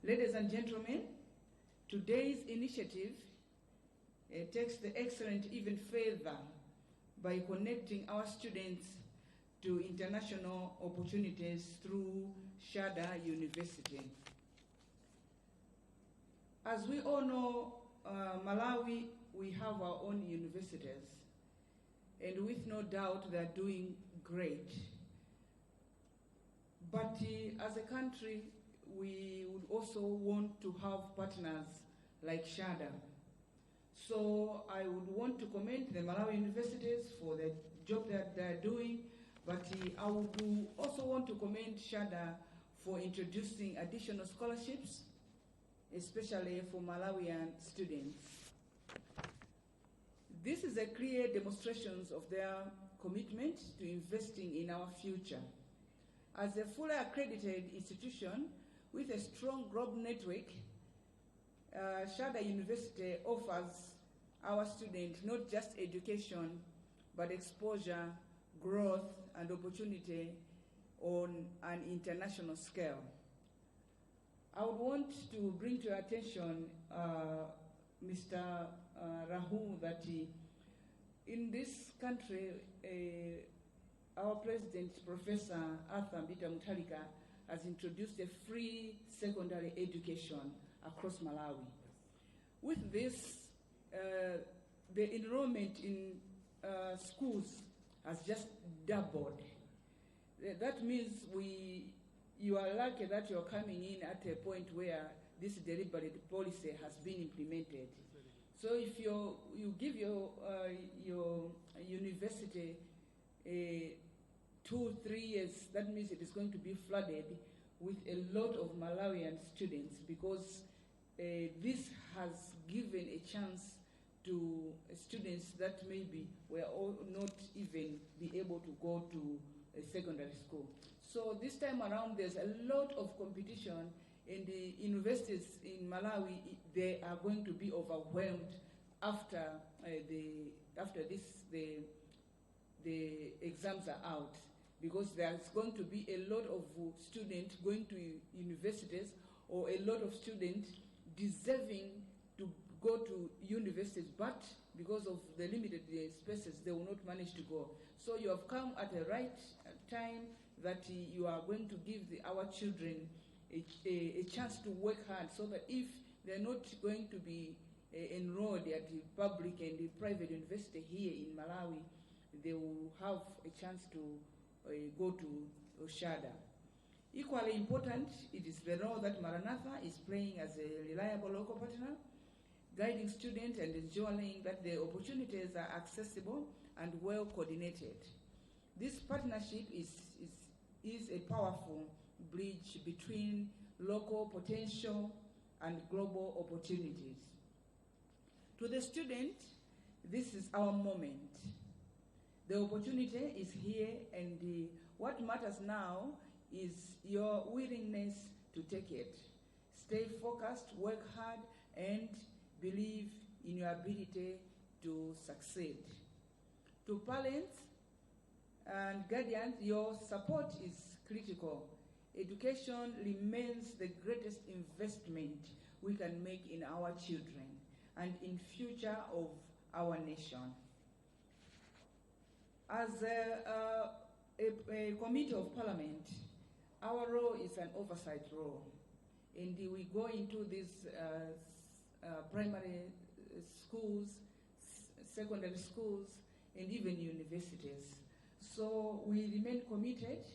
[SPEAKER 11] Ladies and gentlemen, today's initiative takes the excellence even further by connecting our students to international opportunities through Sharda University. As we all know, Malawi, we have our own universities, and with no doubt they're doing great. But as a country, we would also want to have partners like Sharda. So I would want to commend the Malawi universities for the job that they're doing, but I would also want to commend Sharda for introducing additional scholarships, especially for Malawian students. This is a clear demonstration of their commitment to investing in our future. As a fully accredited institution with a strong global network, Sharda University offers our students not just education, but exposure, growth, and opportunity on an international scale. I would want to bring to your attention, Mr. Rahul, that in this country, our president, Professor Arthur Mbita Mutharika, has introduced a free secondary education across Malawi. With this, the enrollment in schools has just doubled. That means you are lucky that you're coming in at a point where this deliberate policy has been implemented. So if you give your university 2-3 years, that means it is going to be flooded with a lot of Malawian students, because this has given a chance to students that maybe were not even be able to go to a secondary school. So this time around, there's a lot of competition, and the universities in Malawi, they are going to be overwhelmed after the exams are out, because there's going to be a lot of students going to universities, or a lot of students deserving to go to universities, but because of the limited spaces, they will not manage to go. So you have come at the right time that you are going to give our children a chance to work hard, so that if they're not going to be enrolled at the public and the private university here in Malawi, they will have a chance to go to Sharda. Equally important, it is the role that Maranatha is playing as a reliable local partner, guiding students and ensuring that the opportunities are accessible and well coordinated. This partnership is a powerful bridge between local potential and global opportunities. To the student, this is our moment. The opportunity is here, and what matters now is your willingness to take it. Stay focused, work hard, and believe in your ability to succeed. To parents and guardians, your support is critical. Education remains the greatest investment we can make in our children and in future of our nation. As a committee of parliament, our role is an oversight role. And we go into these primary schools, secondary schools, and even universities. So we remain committed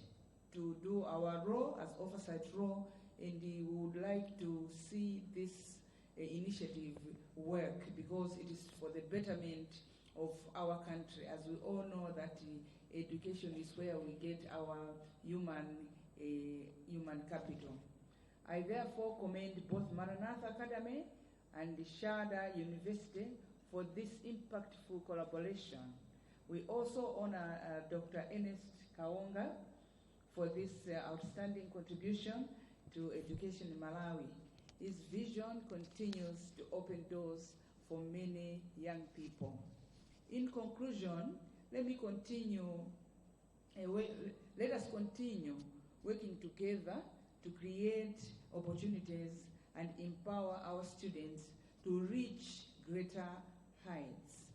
[SPEAKER 11] to do our role as oversight role, and we would like to see this initiative work because it is for the betterment of our country. As we all know that education is where we get our human capital. I therefore commend both Maranatha Academy and the Sharda University for this impactful collaboration. We also honor Dr. Ernest Kaonga for this outstanding contribution to education in Malawi. His vision continues to open doors for many young people. In conclusion, let us continue working together to create opportunities and empower our students to reach greater heights.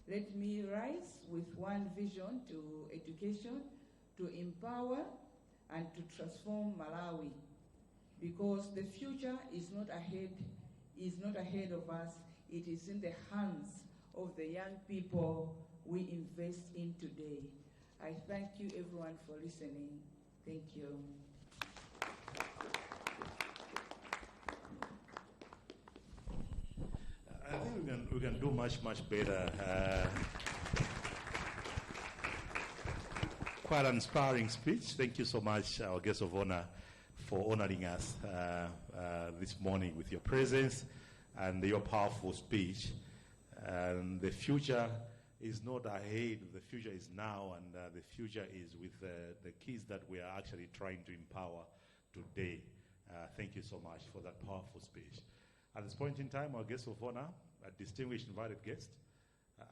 [SPEAKER 11] Let me rise with one vision to education, to empower and to transform Malawi, because the future is not ahead of us, it is in the hands of the young people we invest in today. I thank you everyone for listening. Thank you.
[SPEAKER 3] I think we can do much better. Quite an inspiring speech. Thank you so much, our guest of honor, for honoring us this morning with your presence and your powerful speech. And the future is not ahead, the future is now, and the future is with the kids that we are actually trying to empower today. Thank you so much for that powerful speech. At this point in time, our guest of honor, a distinguished invited guest,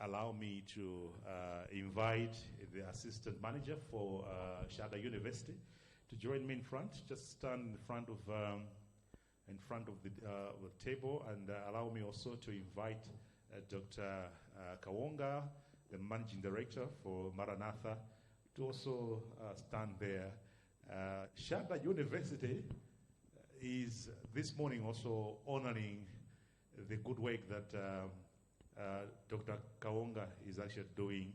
[SPEAKER 3] allow me to invite the assistant manager for Sharda University to join me in front. Just stand in front of the table, and allow me also to invite Dr. Kawonga, the managing director for Maranatha, to also stand there. Sharda University is this morning also honoring the good work that Dr. Kawonga is actually doing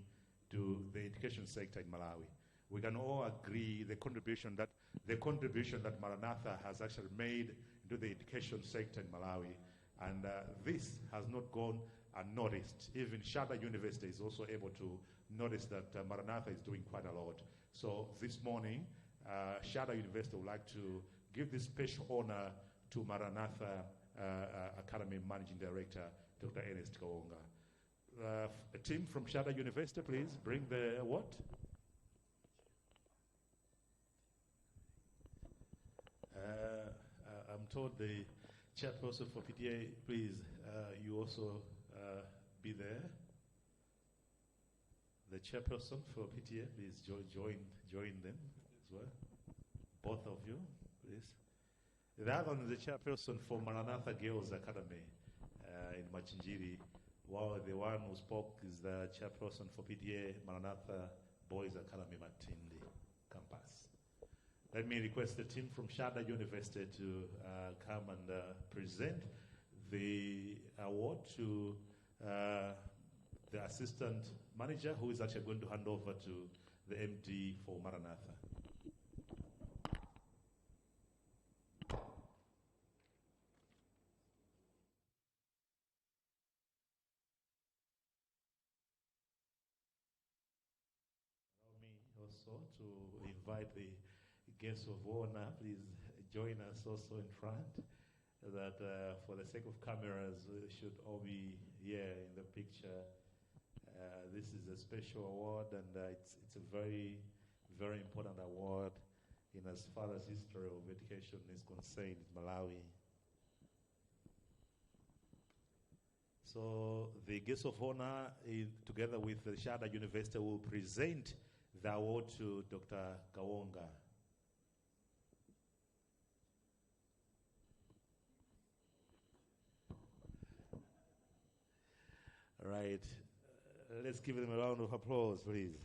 [SPEAKER 3] to the education sector in Malawi. We can all agree the contribution that Maranatha has actually made to the education sector in Malawi, and this has not gone unnoticed. Even Sharda University is also able to notice that Maranatha is doing quite a lot. So this morning, Sharda University would like to give this special honor to Maranatha Academy Managing Director, Dr. Ernest Kawonga. A team from Sharda University, please bring the award. I'm told the chairperson for PTA, please, you also be there. The chairperson for PTA, please join them as well. Both of you, please. The other one is the chairperson for Maranatha Girls Academy in Machinjiri, while the one who spoke is the chairperson for PTA Maranatha Boys Academy Matindi campus. Let me request the team from Sharda University to come and present the award to the assistant manager, who is actually going to hand over to the MD for Maranatha. Allow me also to invite the guests of honor, please join us also in front, that for the sake of cameras, we should all be here in the picture. This is a special award, and it's a very, very important award in as far as history of education is concerned in Malawi. So the guest of honor, together with the Sharda University, will present the award to Dr. Kawonga. All right. Let's give them a round of applause, please.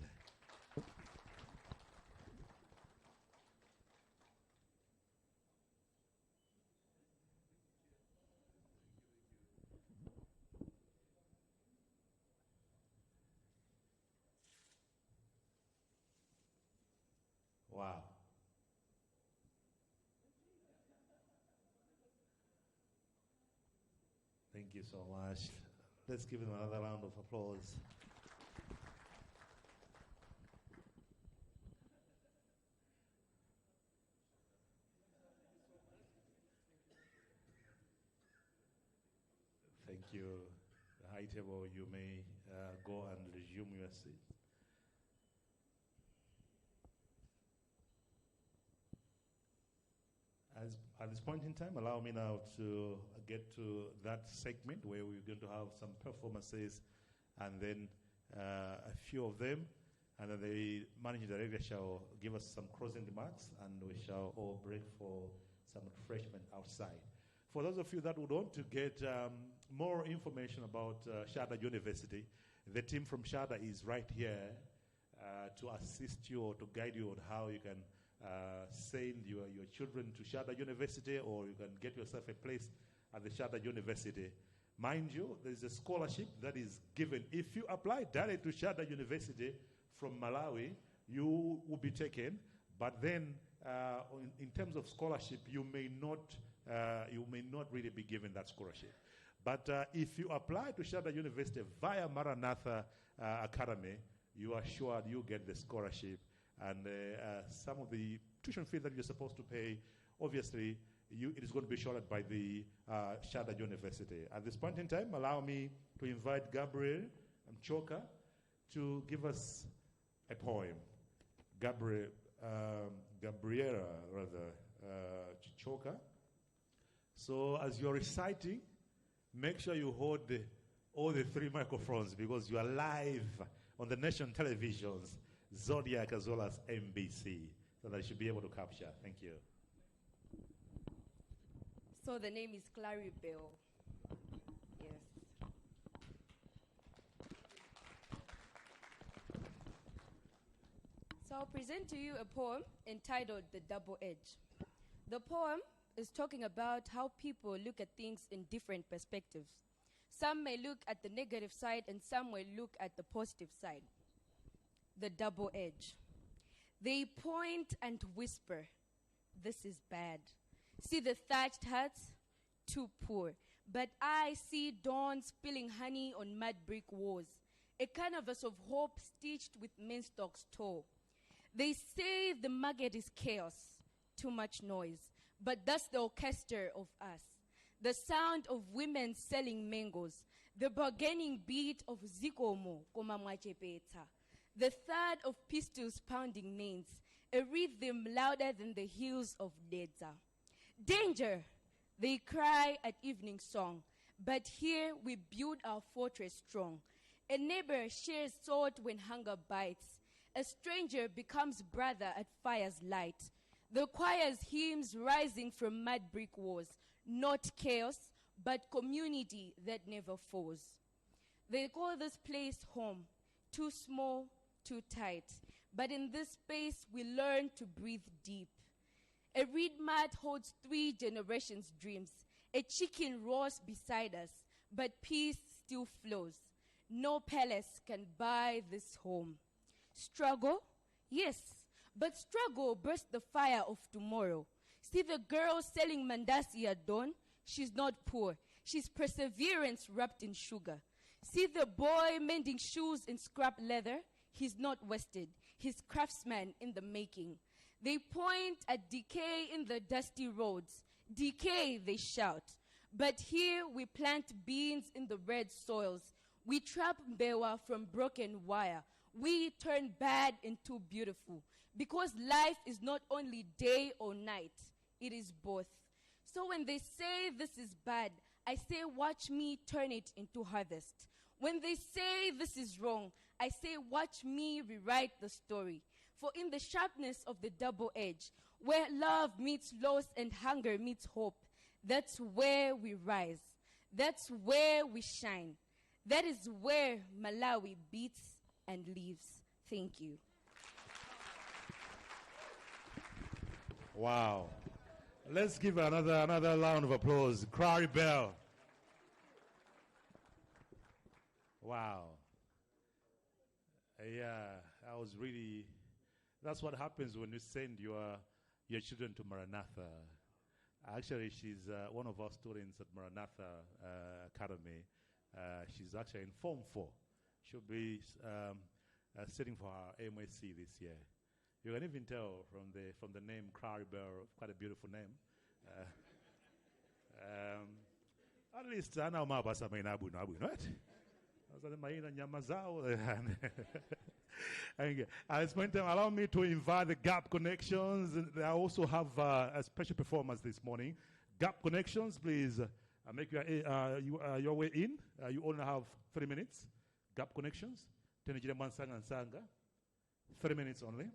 [SPEAKER 3] Wow. Thank you so much. Let's give them another round of applause. Thank you. The high table, you may go and resume your seat. At this point in time, allow me now to get to that segment where we're going to have some performances and then a few of them, and then the managing director shall give us some closing remarks, and we shall all break for some refreshment outside. For those of you that would want to get more information about Sharda University, the team from Sharda is right here to assist you or to guide you on how you can send your children to Sharda University, or you can get yourself a place at the Sharda University. Mind you, there is a scholarship that is given. If you apply directly to Sharda University from Malawi, you will be taken. But then, in terms of scholarship, you may not really be given that scholarship. But if you apply to Sharda University via Maranatha Academy, you are sure you get the scholarship. And some of the tuition fee that you're supposed to pay, obviously, it is going to be shouldered by the Sharda University. At this point in time, allow me to invite Gabriel Mchoka to give us a poem. Gabriela, Chichoka. So as you're reciting, make sure you hold all the 3 microphones, because you are live on the national televisions, Zodiak as well as MBC, so that you should be able to capture. Thank you.
[SPEAKER 12] So the name is Claribel. Yes. So I'll present to you a poem entitled The Double Edge. The poem is talking about how people look at things in different perspectives. Some may look at the negative side and some may look at the positive side. The double edge. They point and whisper, "This is bad. See the thatched huts? Too poor. But I see dawn spilling honey on mud brick walls, a canvas of hope stitched with minstock's toe. They say the market is chaos, too much noise, but that's the orchestra of us. The sound of women selling mangoes, the bargaining beat of zikomo koma mwachepeta, the thud of pistols pounding nails, a rhythm louder than the hills of Dedza. Danger! They cry at evening song, but here we build our fortress strong. A neighbor shares sword when hunger bites. A stranger becomes brother at fire's light. The choir's hymns rising from mud brick walls, not chaos, but community that never falls. They call this place home, too small, too tight. But in this space, we learn to breathe deep. A reed mat holds 3 generations' dreams. A chicken roars beside us, but peace still flows. No palace can buy this home. Struggle? Yes, but struggle bursts the fire of tomorrow. See the girl selling mandasi at dawn? She's not poor. She's perseverance wrapped in sugar. See the boy mending shoes in scrap leather? He's not wasted. He's craftsman in the making. They point at decay in the dusty roads. Decay, they shout. But here we plant beans in the red soils. We trap mbewa from broken wire. We turn bad into beautiful. Because life is not only day or night, it is both. So when they say this is bad, I say, watch me turn it into harvest. When they say this is wrong, I say, watch me rewrite the story. For in the sharpness of the double edge, where love meets loss and hunger meets hope, that's where we rise. That's where we shine. That is where Malawi beats and lives. Thank you.
[SPEAKER 3] Wow. Let's give another round of applause. Crowry Bell. Wow. Yeah, that's what happens when you send your children to Maranatha. Actually, she's one of our students at Maranatha Academy. She's actually in Form 4. She'll be sitting for her MSc this year. You can even tell from the name Crowry Bell, quite a beautiful name. At least I know about some right? At this point in time, allow me to invite the Gap Connections. They also have a special performance this morning. Gap Connections, please make your way in. You only have 3 minutes. Gap Connections. 3 minutes only.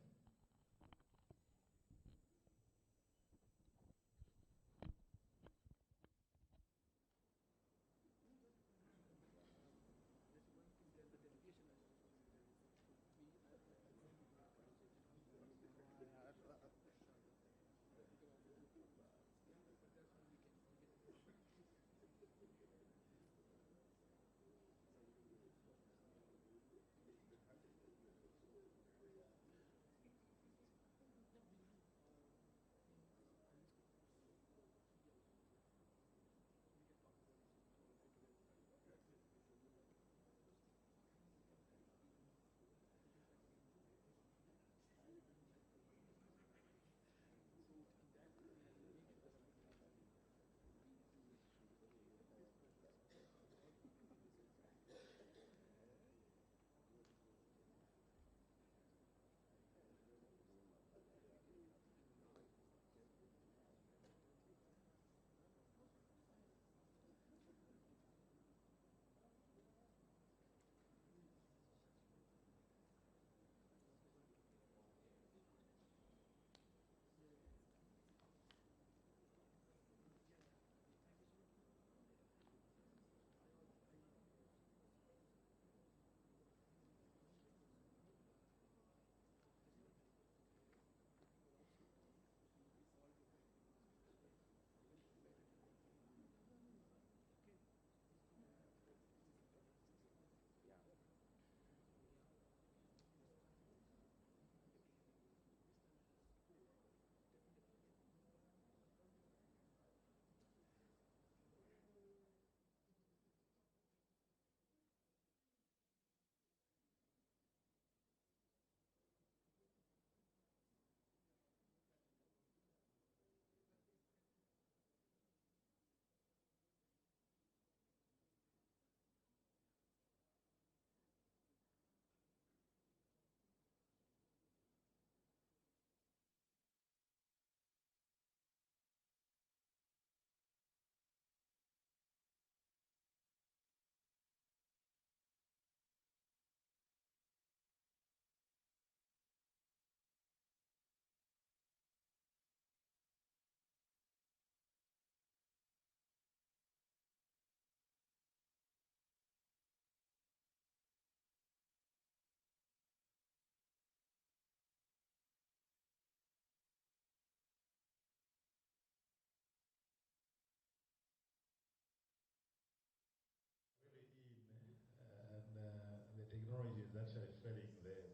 [SPEAKER 13] Technology is actually failing them.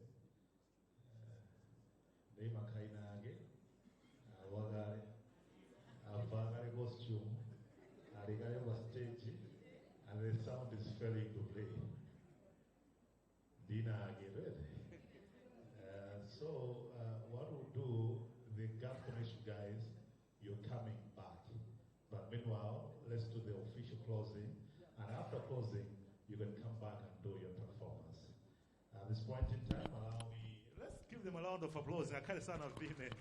[SPEAKER 13] They makainage, wagare, avagare costume, arigare was stage, and the sound is failing to play. Dina get So what we'll do, the Gap Connection guys, you're coming back. But meanwhile, let's do the official closing, and after closing, you can come back and do your performance. At this point in time, allow me.
[SPEAKER 3] Let's give them a round of applause. I can't stand up being there.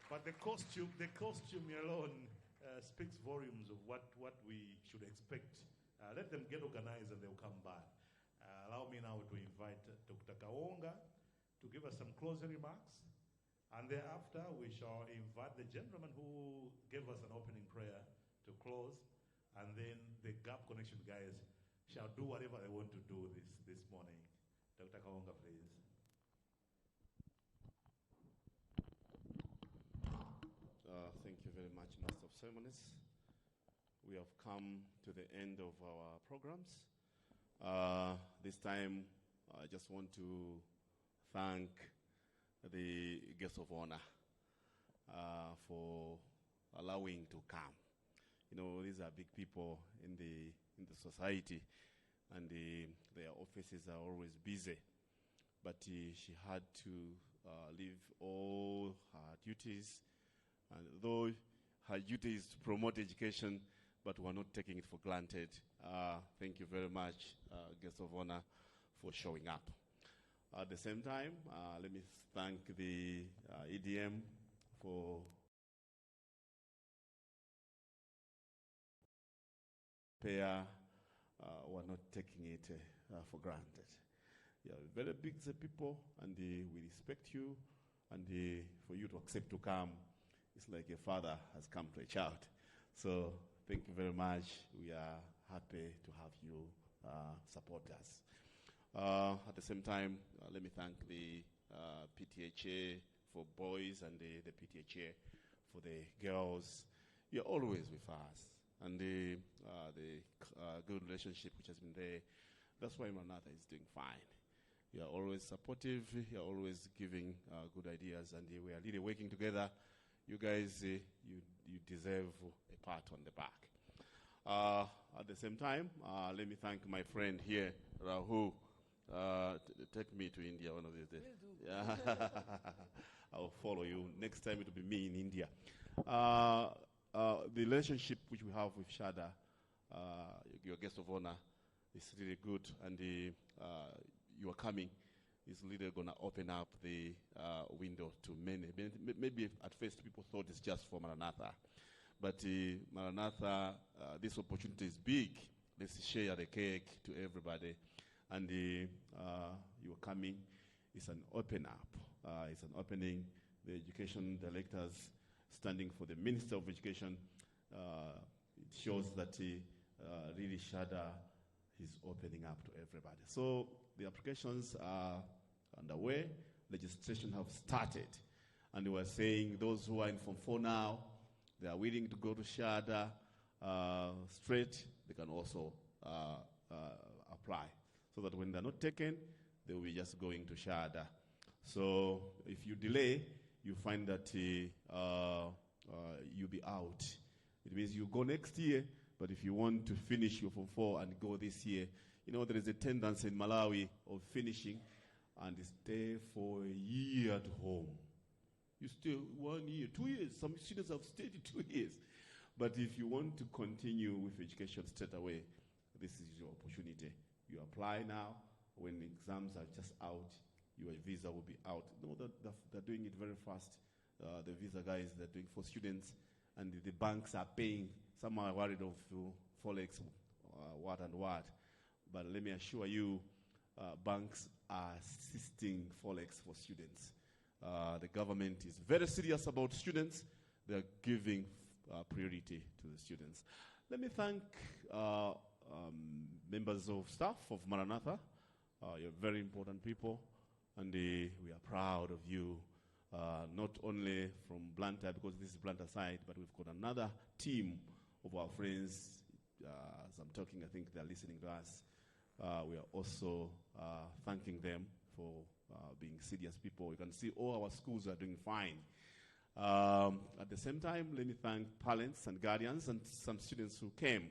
[SPEAKER 3] But the costume alone speaks volumes of what we should expect. Let them get organized and they'll come back. Allow me now to invite Dr. Kaonga to give us some closing remarks. And thereafter, we shall invite the gentleman who gave us an opening prayer to close. And then the Gap Connection guys shall do whatever they want to do this morning. Dr. Kaonga, please.
[SPEAKER 6] Thank you very much, Master of Ceremonies. We have come to the end of our programs. This time, I just want to thank the guests of honor for allowing to come. You know, these are big people in the society, and their offices are always busy. But she had to leave all her duties, and though her duty is to promote education, but we're not taking it for granted. Thank you very much, guests of honor, for showing up. At the same time, let me thank the EDM for we're not taking it for granted. Yeah, very big people, and we respect you, and for you to accept to come, it's like a father has come to a child. So thank you very much. We are happy to have you support us. At the same time, let me thank the PTHA for boys and the PTHA for the girls. You're always with us, and the good relationship which has been there. That's why Maranatha is doing fine. You are always supportive. You are always giving good ideas, and we are really working together. You guys, you deserve a pat on the back. At the same time, let me thank my friend here, Rahul. Take me to India one of these days. Yeah. I'll follow you. Next time it will be me in India. The relationship which we have with Sharda, your guest of honor, is really good, and your coming is really going to open up the window to many. Maybe at first people thought it's just for Maranatha, but Maranatha, this opportunity is big. Let's share the cake to everybody, and your coming is an open up. It's an opening. The education directors standing for the Minister of Education, it shows that really Sharda is opening up to everybody. So the applications are underway. Registration have started. And we are saying those who are in Form 4 now, they are willing to go to Sharda straight, they can also apply. So that when they're not taken, they will be just going to Sharda. So if you delay, you find that you'll be out. It means you go next year, but if you want to finish your Form 4 and go this year, you know, there is a tendency in Malawi of finishing and stay for a year at home. You stay 1 year, 2 years. Some students have stayed 2 years. But if you want to continue with education straight away, this is your opportunity. You apply now. When the exams are just out, your visa will be out. No, they're doing it very fast. The visa guys, they're doing for students, and the banks are paying. Some are worried of Forex, what and what. But let me assure you, banks are assisting Forex for students. The government is very serious about students. They're giving priority to the students. Let me thank members of staff of Maranatha. You're very important people, and we are proud of you. Not only from Blantyre, because this is Blantyre side, but we've got another team of our friends. As I'm talking, I think they're listening to us. We are also thanking them for being serious people. You can see all our schools are doing fine. At the same time, let me thank parents and guardians and some students who came.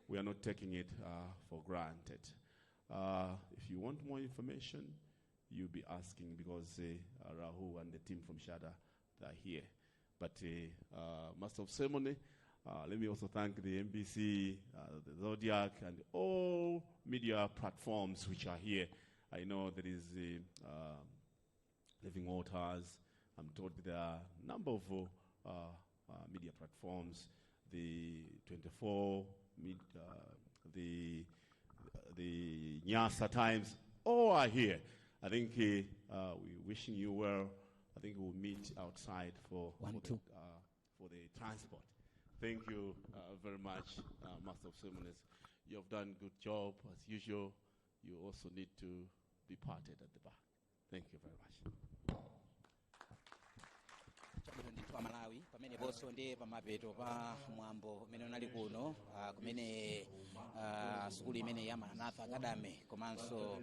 [SPEAKER 6] We are not taking it for granted. If you want more information, you'll be asking, because Rahul and the team from Sharda are here. But Master of Ceremony, let me also thank the MBC, the Zodiak, and all media platforms which are here. I know there is Living Waters. I'm told there are a number of media platforms the 24, the Nyasa Times, all are here. I think we're wishing you well. I think we'll meet outside for the transport. Thank you very much, Master of Ceremonies. You have done a good job as usual. You also need to be parted at the back. Thank you very much.
[SPEAKER 4] Ndithu Malawi pamene bonso ndi pamapeto pa mwambo umene unali kuno kumene sukulu imene ya Maranatha Academy komanso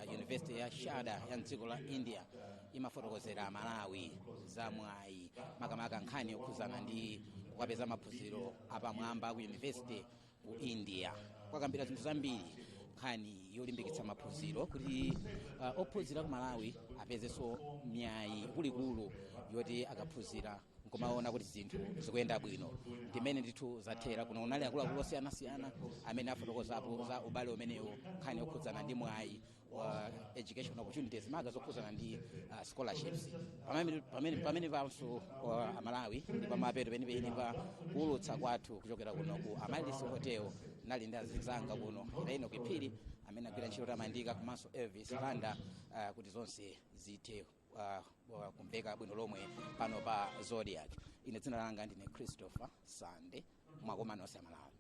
[SPEAKER 4] University ya Sharda ya mdziko la India imafotokozera Malawi za mwayi makamaka nkhani yokhuzana ndi kukapeza maphunziro apamwamba ku university ku India. Kwakambira zinthu zambiri nkhani yolimbikitsa maphunziro kuti ophunzira ku Malawi apezenso myayi ikuluikulu yoti akaphunzira nkumaona kuti zinthu zikuyenda bwino. Ndimene ndithu zathera kuno unali akuluakulu osiyanasiyana amene afotokozapo za ubale umenewo nkhani yokhudzana ndi mwayi wa education opportunities maga zokhudzana ndi scholarships. Pamene panso Malawi ndi pamapeto penipeni pa kuwulutsa kwathu kuchokera kuno ku Amalis Hotel nali ndi azinzanga kuno ino Kiphiri amene agwira ntchito tamandika komanso Elvis Landa kuti zonse zithe kumveka bwino lomwe pano pa Zodiac. Ine dzina langa ndine Christopher Sande mwakomano Malawi.